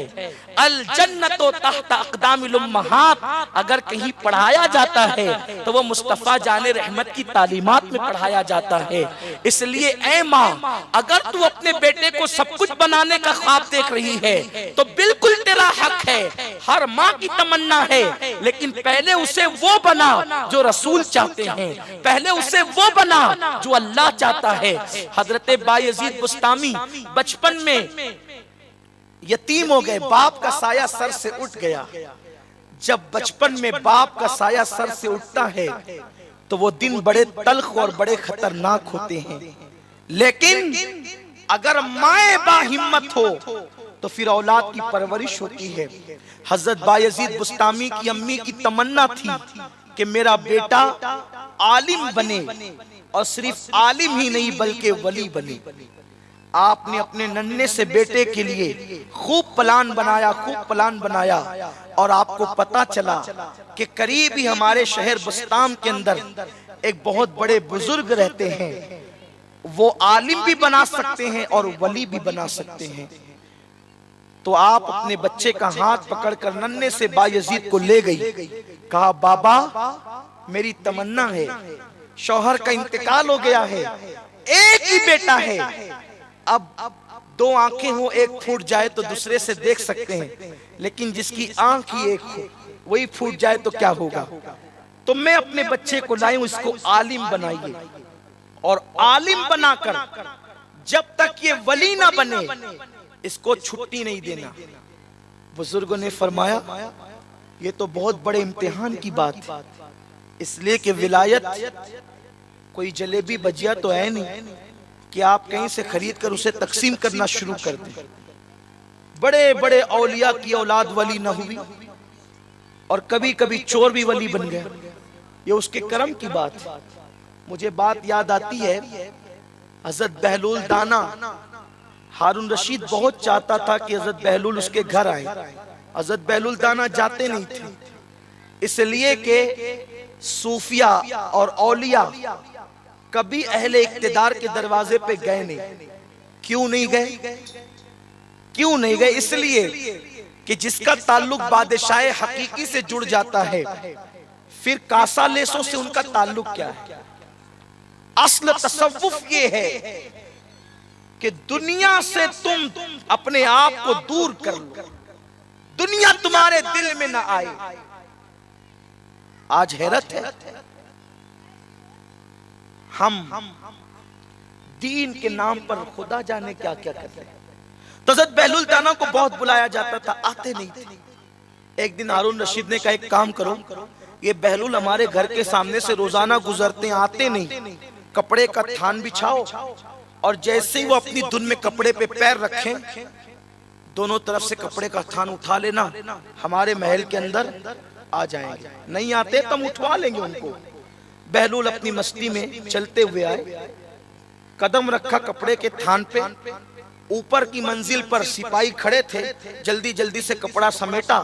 अल जन्नतो तहत अक़दामिल उम्महात अगर कहीं पढ़ाया जाता है तो वो मुस्तफा जाने रहमत की तालीमात में पढ़ाया जाता है। इसलिए ऐ माँ, अगर तू अपने बेटे को सब कुछ बनाने का ख्वाब देख रही है तो बिल्कुल तेरा हक है, हर माँ की तमन्ना है। लेकिन पहले उसे वो बना जो रसूल चाहते हैं, पहले उसे वो बना जो अल्लाह चाहता है। हजरत बायजीद बुस्तामी बचपन में यतीम हो गए, बाप का साया सर से उठ गया। जब बचपन में बाप का साया सर से उठता है तो वो दिन बड़े तल्ख और बड़े खतरनाक होते हैं। लेकिन अगर माए बाहिम्मत हो तो फिर औलाद की परवरिश होती है। हजरत बायजीद बुस्तामी की अम्मी की तमन्ना थी कि मेरा बेटा आलिम बने, और सिर्फ आलिम ही नहीं बल्कि वली बने। आपने अपने नन्हे से बेटे के लिए खूब प्लान बनाया, खूब प्लान बनाया, और आपको पता चला कि करीब ही हमारे शहर बुस्ताम के अंदर एक बहुत बड़े बुजुर्ग रहते हैं। वो आलिम भी बना सकते हैं और वली भी बना सकते हैं। तो आप अपने बच्चे का हाथ पकड़कर नन्हे से बायजीद को ले गई। कहा, बाबा मेरी तमन्ना है, शौहर का इंतकाल हो गया है, एक ही बेटा है, अब दो आंखें हो, एक फूट जाए तो दूसरे से देख सकते हैं, लेकिन जिसकी आंख ही एक हो वही फूट जाए तो क्या होगा। तो मैं अपने बच्चे को लाई हूं, इसको आलिम बनाइए, और आलिम बनाकर जब तक ये वली ना बने इसको छुट्टी नहीं देना। बुजुर्गों ने फरमाया, ये तो बहुत बड़े इम्तिहान की बात है, इसलिए कि विलायत कोई जलेबी भजिया तो है नहीं कि आप कहीं से खरीद कर उसे तकसीम करना शुरू कर दें। बड़े बड़े औलिया की औलाद वली न हुई, और कभी कभी चोर भी वली बन गया, ये उसके कर्म की बात है। मुझे बात याद आती है, हजरत बहलूल दाना, हारून रशीद बहुत चाहता था कि हजरत बहलूल उसके घर आए। हजरत बहलूल दाना जाते नहीं थे, इसलिए कि सूफिया और औलिया कभी अहले इक्तिदार के दरवाजे पे गए नहीं। क्यों नहीं गए? क्यों नहीं गए? इसलिए कि जिसका ताल्लुक बादशाह हकीकी से जुड़ जाता है, फिर कासा लेसों से उनका ताल्लुक क्या है? असल तसव्वुफ ये है कि दुनिया से तुम अपने आप को दूर कर लो, दुनिया तुम्हारे दिल में ना आए। आज हैरत है, हम दीन के नाम पर खुदा जाने क्या क्या करते हैं। तो हज़रत बहलुल ताना को बहुत बुलाया जाता था, आते नहीं थे। एक दिन हारून रशीद ने कहा एक काम करो, ये बहलुल हमारे घर के सामने से रोजाना गुजरते हैं, आते नहीं, कपड़े का थान बिछाओ और जैसे ही वो अपनी धुन में कपड़े पे पैर रखें, दोनों तरफ से कपड़े का थान उठा लेना, हमारे महल के अंदर आ जाएंगे। नहीं आते तो हम उठवा लेंगे उनको। बहलुल अपनी मस्ती में चलते हुए आए, कदम रखा कपड़े के थान पे, ऊपर की मंजिल पर सिपाही खड़े थे, जल्दी जल्दी से कपड़ा समेटा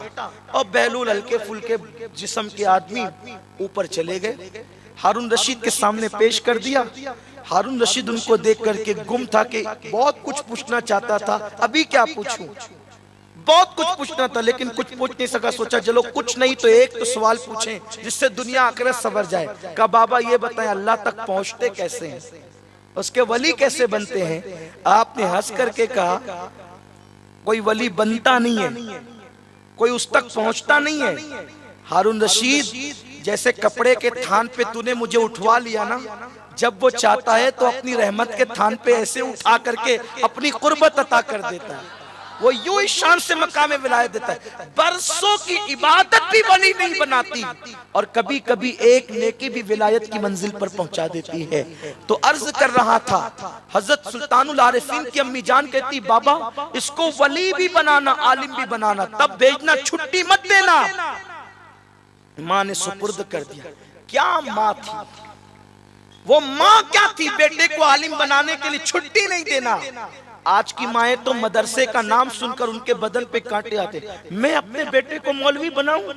और बहलुल हल्के फुल्के जिस्म के आदमी ऊपर चले गए। हारून रशीद के सामने पेश कर दिया। हारून रशीद उनको देख करके गुम था कि बहुत कुछ पूछना चाहता था, अभी क्या पूछूं, बहुत कुछ पूछना था लेकिन कुछ पूछ नहीं सका। सोचा चलो कुछ नहीं तो एक तो सवाल पूछें जिससे दुनिया आखिरत सवर जाए। कहा बाबा ये बताएं अल्लाह तक पहुंचते कैसे हैं, उसके वली कैसे बनते हैं? आपने हंस करके कहा कोई वली बनता नहीं है, कोई उस तक पहुंचता नहीं है। हारून रशीद जैसे कपड़े के थान पे तूने मुझे उठवा लिया ना, जब वो चाहता है तो अपनी रहमत के थान पे ऐसे उठा करके अपनी कुर्बत अता कर देता है। वो यूं इस शान से मकाम विलायत देता है। बरसों की इबादत भी वली नहीं बनाती और कभी कभी एक नेकी भी विलायत की मंजिल पर पहुंचा देती है। तो अर्ज कर रहा था, हजरत सुल्तानुल आरिफीन की अम्मी जान कहती बाबा इसको वली भी बनाना, आलिम भी बनाना, तब भेजना, छुट्टी मत देना। माँ ने सुपुर्द कर दिया। क्या माँ थी वो, माँ क्या थी, बेटे को आलिम बनाने के लिए छुट्टी नहीं देना। आज की माएँ तो मदरसे का नाम सुनकर उनके बदन पे कांटे आते। मैं अपने बेटे को मौलवी बनाऊं,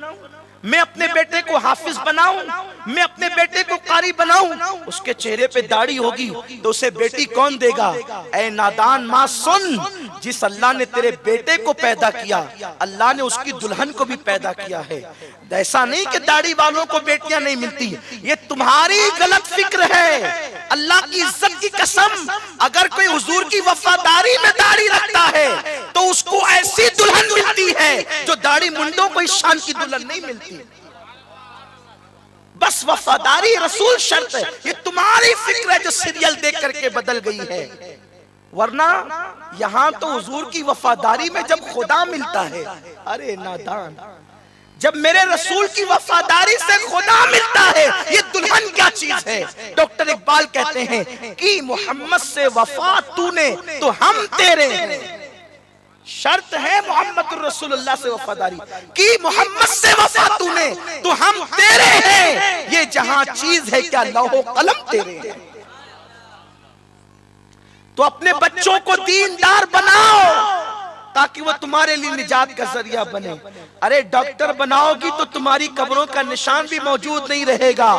मैं अपने बेटे को हाफिज बनाऊं, मैं अपने बेटे को कारी बनाऊं, उसके चेहरे पे दाढ़ी होगी तो उसे बेटी कौन देगा? ऐ नादान माँ सुन, जिस अल्लाह ने तेरे बेटे को पैदा किया, अल्लाह ने उसकी दुल्हन को भी पैदा किया है। ऐसा नहीं कि दाढ़ी वालों को बेटियां नहीं मिलती, ये तुम्हारी गलत फिक्र है। अल्लाह की इज्जत की कसम, अगर कोई हुजूर की वफादारी में दाढ़ी रखता है तो उसको ऐसी दुल्हन मिलती है जो दाढ़ी मुंडों को इस शान की दुल्हन नहीं मिलती। बस वफादारी रसूल शर्त है। ये तुम्हारी फिक्र है जो सीरियल देख करके बदल गई है, वरना यहां तो हुजूर की वफादारी में जब खुदा मिलता है, अरे नादान, जब मेरे रसूल की वफादारी से खुदा मिलता है, ये दुल्हन क्या चीज है? डॉक्टर इकबाल कहते हैं कि मोहम्मद से वफा तूने तो हम तेरे हैं। शर्त है मोहम्मद रसूलुल्लाह से वफादारी कि मोहम्मद से वफा तूने तो हम तेरे हैं। ये जहां चीज है क्या लौहो कलम तेरे हैं। तो अपने बच्चों को दीनदार बनाओ ताकि वो तुम्हारे लिए निजात का जरिया बने। अरे डॉक्टर बनाओगी तो तुम्हारी कब्रों का निशान भी मौजूद नहीं रहेगा।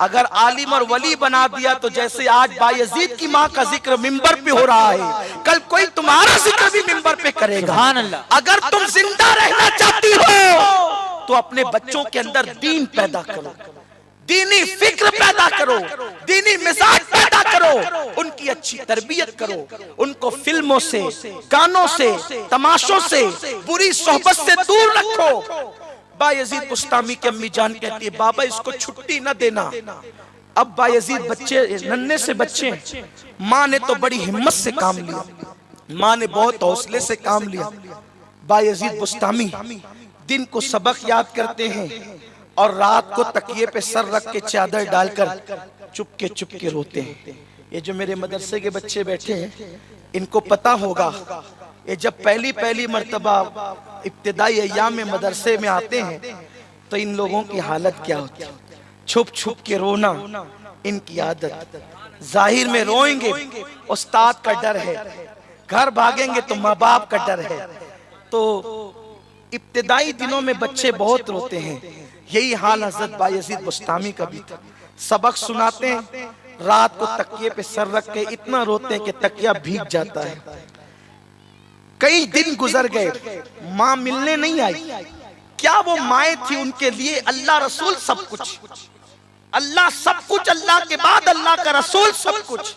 अगर आलिम और वली बना दिया तो जैसे आज बायजीद की माँ का जिक्र मिंबर पे हो रहा है, कल कोई तुम्हारा जिक्र भी मिंबर पे करेगा। अगर तुम जिंदा रहना चाहती हो तो अपने बच्चों के अंदर दीन पैदा करो, दीनी फिक्र पैदा करो, दीनी मिजाज पैदा करो, उनकी अच्छी तरबियत करो, उनको फिल्मों से, गानों से, तमाशों से, बुरी सोहबत से दूर रखो। बायजीद बुस्तामी की अम्मी जान कहती है बाबा इसको छुट्टी न देना। अब बायजीद बच्चे नन्हे से बच्चे, माँ ने तो बड़ी हिम्मत से काम लिया, माँ ने बहुत हौसले से काम लिया। बायजीद बुस्तामी दिन को सबक याद करते हैं और रात को तकिए पे सर रख के चादर डालकर चुपके रोते हैं। ये जो मेरे मदरसे के बच्चे बैठे हैं इनको पता होगा, ये जब पहली मर्तबा इब्तिदाई अय्याम में मदरसे में आते हैं तो इन लोगों की हालत क्या होती है। छुप के रोना इनकी आदत। जाहिर में रोएंगे उस्ताद का डर है, घर भागेंगे तो माँ बाप का डर है। तो इब्तिदाई दिनों में बच्चे बहुत रोते हैं, यही हाल हजरत बायजीद बुस्तामी का भी था। सबक सुनाते हैं, रात को तकिए पे सर रख के इतना रोते हैं कि तकिया भीग जाता है। कई दिन गुजर गए, माँ मिलने नहीं आई। क्या वो माए थी उनके लिए अल्लाह रसूल सब कुछ, अल्लाह सब कुछ, अल्लाह के बाद अल्लाह का रसूल सब कुछ।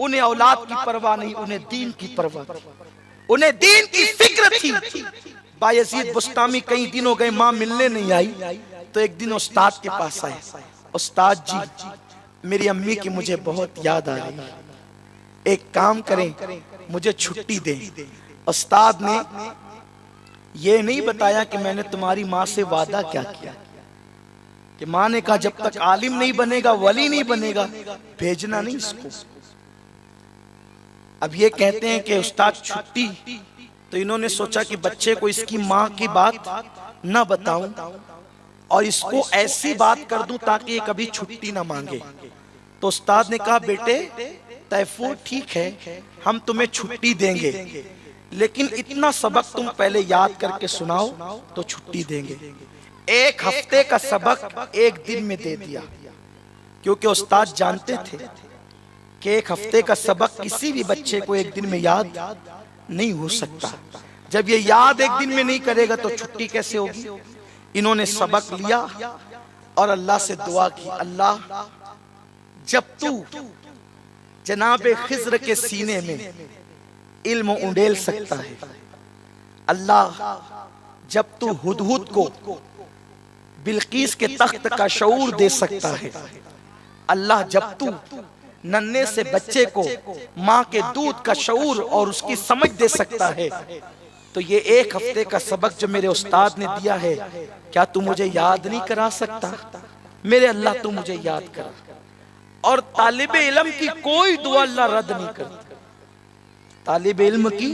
उन्हें औलाद की परवाह नहीं, उन्हें दीन की परवाह थी, उन्हें दीन की फिक्र थी। बायजीद बुस्तामी कई दिन हो गए, माँ मिलने नहीं आई। तो एक दिन उस्ताद के पास आए, उस्ताद जी मेरी अम्मी की मुझे बहुत याद आ रही है, एक काम करें मुझे छुट्टी दें। उस्ताद ने ये नहीं बताया कि मैंने तुम्हारी माँ से वादा क्या किया, कि माँ ने कहा जब तक आलिम नहीं बनेगा, वली नहीं बनेगा, भेजना नहीं इसको। अब ये कहते हैं कि उस्ताद छुट्टी, तो इन्होंने सोचा कि बच्चे को इसकी माँ की बात न बताऊं और इसको ऐसी बात कर दूं ताकि ये कभी छुट्टी ना मांगे। तो उस्ताद ने कहा बेटे तैफूर ठीक है, हम तुम्हें छुट्टी देंगे, लेकिन इतना सबक तुम पहले याद करके सुनाओ तो छुट्टी देंगे। एक हफ्ते का सबक एक दिन में दे दिया, क्योंकि उस्ताद जानते थे कि एक हफ्ते का सबक किसी भी बच्चे को एक दिन में याद नहीं हो सकता। जब ये याद एक दिन में नहीं करेगा तो छुट्टी कैसे होगी। इन्होंने सबक लिया और अल्लाह से दुआ की, अल्लाह जब तू जनाबे खिज्र के सीने में इल्म उंडेल सकता है, अल्लाह जब तू हुदहुद को बिल्कीस के तख्त का शऊर दे सकता है, अल्लाह जब तू नन्हे से बच्चे को माँ के दूध का शऊर और उसकी समझ दे सकता है, तो ये एक हफ्ते का सबक जो मेरे उस्ताद ने दिया है, क्या तू मुझे याद नहीं करा सकता? मेरे अल्लाह तू मुझे याद करा। और तालिबे इल्म की कोई दुआ अल्लाह रद्द नहीं करता। तालिबे इल्म की,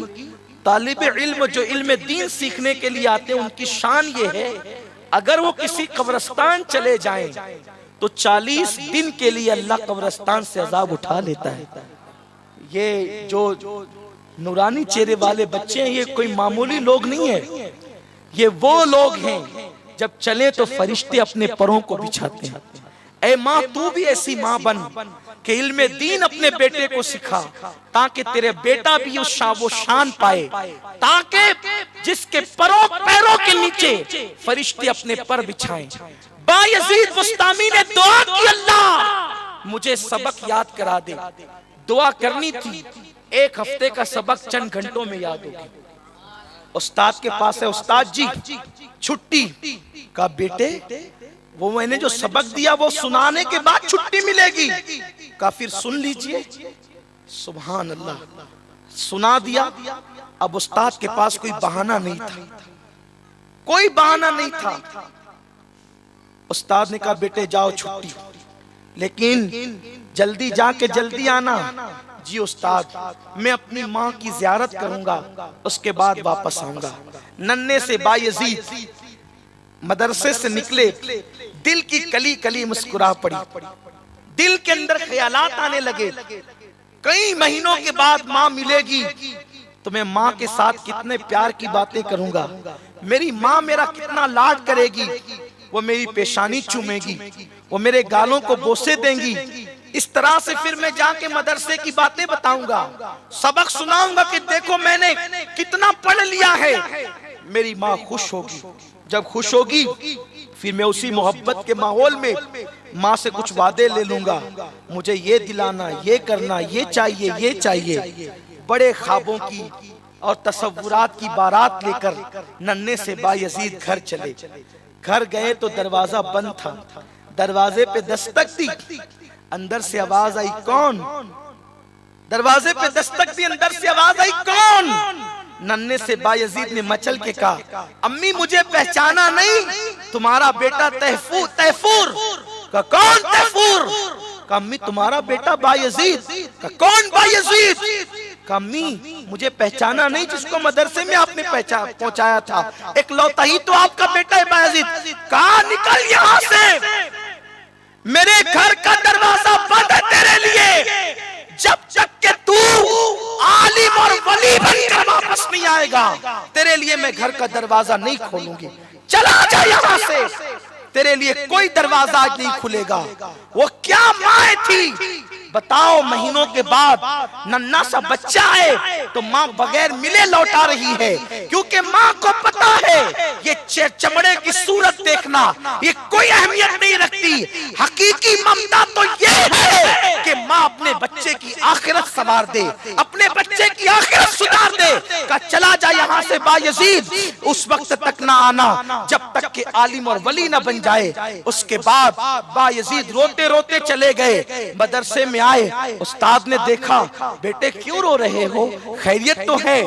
तालिबे इल्म जो इल्म दीन सीखने के लिए आते हैं, उनकी शान ये है, अगर वो किसी कब्रिस्तान चले जाएं तो 40 दिन के लिए अल्लाह कब्रिस्तान से अजाब उठा लेता है। ये जो नूरानी चेहरे वाले बच्चे हैं, ये कोई मामूली लोग नहीं है, ये वो लोग हैं जब चले तो फरिश्ते अपने परों को बिछाते हैं। ऐ माँ तू भी ऐसी माँ बन कि इल्म दीन अपने बेटे को सिखा, ताकि तेरे बेटा भी उस शान पाए, ताकि जिसके पैरों के नीचे फरिश्ते अपने पर बिछाएं। बायजीद बुस्तामी ने दुआ की, अल्लाह मुझे सबक याद करा दे। दुआ करनी थी, एक हफ्ते का सबक चंद घंटों में याद हो गया। उस्ताद के पास है, उस्ताद जी छुट्टी का, बेटे वो मैंने जो सबक दिया वो सुनाने के बाद छुट्टी मिलेगी। का फिर सुन लीजिए। सुभान अल्लाह, सुना दिया। अब उस्ताद के पास कोई बहाना नहीं था, कोई बहाना नहीं था। उस्ताद ने कहा बेटे जाओ छुट्टी, लेकिन जल्दी जाके जल्दी आना। जी उस्ताद, मैं अपनी माँ की ज़ियारत करूंगा, उसके बाद वापस आऊंगा। नन्हे से बायजीद मदरसे से निकले, दिल की कली कली मुस्कुरा पड़ी, दिल के अंदर ख्यालात आने लगे। कई महीनों के बाद माँ मिलेगी तो मैं माँ के साथ कितने प्यार की बातें करूंगा, मेरी माँ मेरा कितना लाड करेगी, वो मेरी पेशानी चूमेगी, वो मेरे गालों को बोसे देंगी। इस तरह से फिर मैं जाके मदरसे की बातें बताऊंगा, सबक सुनाऊंगा कि देखो मैंने कितना पढ़ लिया है। मेरी माँ खुश होगी, जब खुश होगी फिर मैं उसी मोहब्बत के माहौल में माँ से कुछ वादे ले लूंगा, मुझे ये दिलाना, ये करना, ये चाहिए, ये चाहिए। बड़े ख्वाबों की और तसव्वुरात की बारात लेकर नन्हे से बायजीद घर चले। घर गए तो दरवाजा बंद था, दरवाजे पे दस्तक दी, अंदर से आवाज आई कौन? दरवाजे पे दस्तक दी, अंदर से आवाज आई कौन? नन्हे से बायजीद ने मचल के कहा अम्मी मुझे पहचाना नहीं, तुम्हारा बेटा तैफूर। तैफूर का कौन? तैफूर का अम्मी तुम्हारा बेटा बायजीद का कौन? बायजीद का अम्मी मुझे पहचाना नहीं, जिसको मदरसे में आपने पहुंचाया था, एक लौता ही तो आपका बेटा है बायजीद। कहा निकल यहाँ से, मेरे घर का दरवाजा बंद है तेरे लिए, जब तक के तू आलिम और वली बनकर वापस नहीं आएगा, तेरे लिए मैं घर का दरवाजा नहीं खोलूंगी, चला जा यहां से, तेरे लिए कोई दरवाजा आज नहीं खुलेगा। वो क्या माँ थी, बताओ, महीनों के बाद नन्हा सा बच्चा है तो माँ बगैर मिले लौटा रही है, क्योंकि माँ को पता है ये चमड़े की सूरत देखना ये कोई अहमियत नहीं रखती। हकीकी ममता तो ये है कि माँ अपने बच्चे की आखिरत संवार दे, अपने बच्चे की आखिरत सुधार दे। का चला जा यहाँ से बायजीद, उस वक्त तक ना आना जब तक कि आलिम और वली ना बन जाए। उसके बाद बायजीद रोते रोते चले गए, मदरसे में आए, उस्ताद ने देखा, बेटे क्यों रो रहे हो, खैरियत तो है?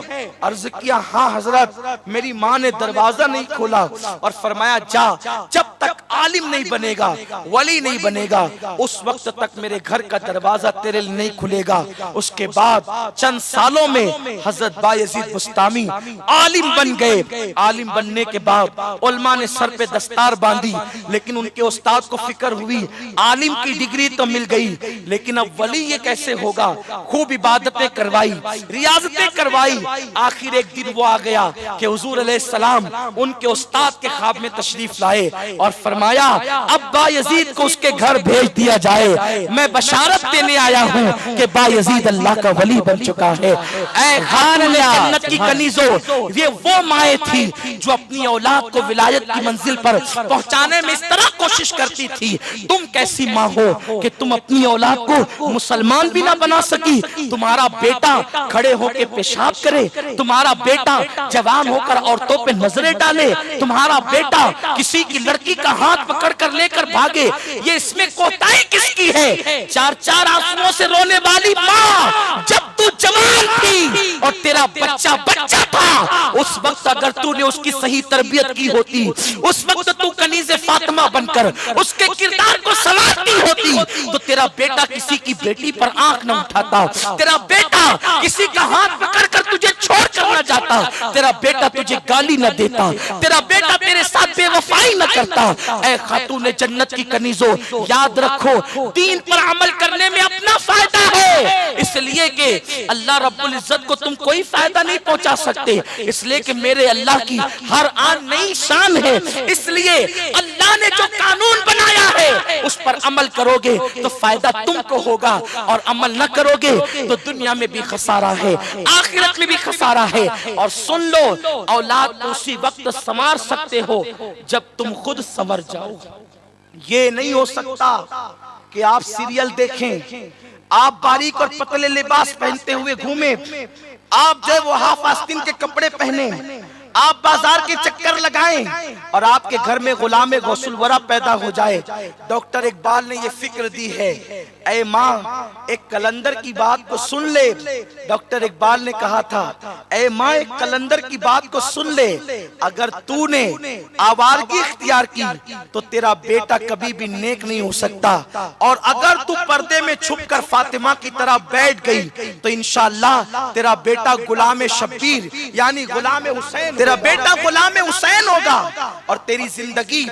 अर्ज किया, हाँ हजरत, मेरी माँ ने दरवाजा नहीं खोला। और फरमाया, जा, जब तक आलिम नहीं बनेगा, वली नहीं बनेगा, उस वक्त तक मेरे घर का दरवाजा तेरे लिए नहीं खुलेगा। उसके बाद चंद सालों में हजरत बायजीद बुस्तामी आलिम बन गए। आलिम बनने के बाद उलमा ने सर पे दस्तार बांधी, लेकिन उनके उस्ताद को फिक्र हुई, आलिम की डिग्री तो मिल गई, लेकिन अब वली ये कैसे होगा। खूब इबादतें करवाई, रियाजतें करवाई। आखिर एक दिन वो आ गया कि हुजूर अलैहिस्सलाम उनके उस्ताद के ख्वाब में तशरीफ लाए और फरमाया, अब बायजीद को उसके घर भेज दिया जाए, मैं बशारत देने आया हूँ कि बायजीद अल्लाह का वली बन चुका है। ऐ खातून जन्नत की कनीजों, ये वो माएँ थी जो अपनी औलाद को विलायत की मंजिल पर पहुंचाने में इस तरह कोशिश करती थी। तुम कैसी माँ हो कि तुम अपनी औलाद को मुसलमान भी ना बना सकी। तुम्हारा बेटा खड़े होकर पेशाब करे, तुम्हारा बेटा जवान होकर औरतों पे नजरें डाले, तुम्हारा बेटा किसी की लड़की का हाथ पकड़ कर लेकर भागे, ये इसमें कोताही किसकी है? चार चार आंसुओं से रोने वाली माँ, जब तू जवान थी और तेरा बच्चा बच्चा था, उस वक्त अगर तूने उसकी सही तरबियत की होती, उस वक्त तू कनीज़े फातिमा बनकर उसके किरदार को संवारती होती, तो तेरा बेटा किसी की बेटी पर आंख न उठाता, तेरा बेटा किसी का हाथ पकड़ कर तुझे छोड़ कर न जाता, तेरा बेटा तुझे गाली न देता, तेरा बेटा तेरे साथ बेवफाई न करता। ऐ खातून जन्नत की कनीजों, याद रखो, दीन पर अमल करने में अपना फायदा है, इसलिए कि अल्लाह रब्बुल इज्जत को तुम कोई फायदा नहीं पहुंचा सकते, इसलिए कि मेरे अल्लाह की हर आन नई शान है। इसलिए अल्लाह ने जो कानून बनाया है उस पर अमल करोगे तो फायदा तुमको होगा, और अमल न करोगे तो दुनिया में भी खसारा है, आखिरत में भी खसारा है। और सुन लो, औलाद को उसी वक्त संवार सकते हो जब तुम खुद संवर जाओ। ये नहीं हो सकता कि आप सीरियल देखें, आप बारीक और पतले लिबास पहनते हुए घूमे, आप जो वो हाफ आस्तीन के कपड़े पहने, आप बाजार के चक्कर लगाएं और आपके घर में गुलाम गौसुल वरा पैदा हो जाए। डॉक्टर इकबाल ने ये फिक्र दी है, ऐ माँ एक कलंदर की बात को सुन ले। डॉक्टर इकबाल ने कहा था, ऐ माँ एक कलंदर की बात को सुन ले, अगर तूने आवारगी इख्तियार की तो तेरा बेटा कभी भी नेक नहीं हो सकता, और अगर तू पर्दे में छुपकर फातिमा की तरह बैठ गई तो इंशाअल्लाह तेरा बेटा गुलाम शब्बीर यानी गुलाम हुसैन, तेरा बेटा गुलाम हुसैन होगा, और तेरी जिंदगी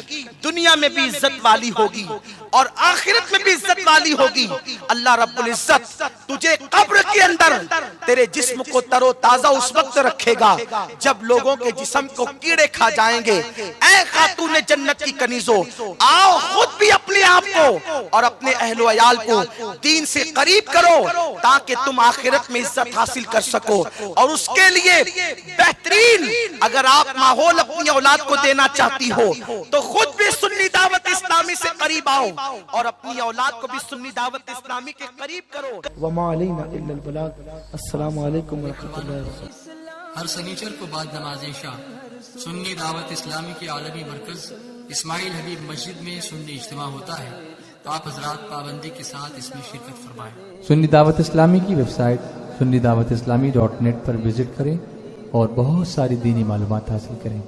दुनिया में भी इज्जत वाली होगी और आखिरत में भी इज्जत वाली होगी। अल्लाह रब्बुल इज्जत तुझे कब्र के अंदर तेरे जिस्म को तरोताजा उस वक्त रखेगा जब लोगों के जिस्म को कीड़े खा जाएंगे। ऐ खातून जन्नत की कनीजों, आओ खुद भी अपने आप को और अपने अहलो अयाल को दीन से करीब करो ताकि तुम आखिरत में इज्जत हासिल कर सको। और उसके लिए बेहतरीन अगर आप माहौल अपनी औलाद को देना चाहती हो तो खुद भी सुन्नी दावत इस्लामी से करीब आओ और अपनी औलाद को भी सुन्नी दावत इस्लामी के करीब करो। वमा अलैना इल्लल बलाग। अस्सलामु अलैकुम व रहमतुल्लाहि व बरकातहू। हर शनिचर को बाद नमाज इशा सुन्नी दावत इस्लामी के आलमी मरकज इस्माइल हबीब मस्जिद में सुन्नी इज्तिमा होता है, तो आप हजरात पाबंदी के साथ इसमें शिरकत फरमाएं। सुन्नी दावत इस्लामी की वेबसाइट sunnidawatislamI.net पर विजिट करें और बहुत सारी दीनी मालूमात हासिल करें।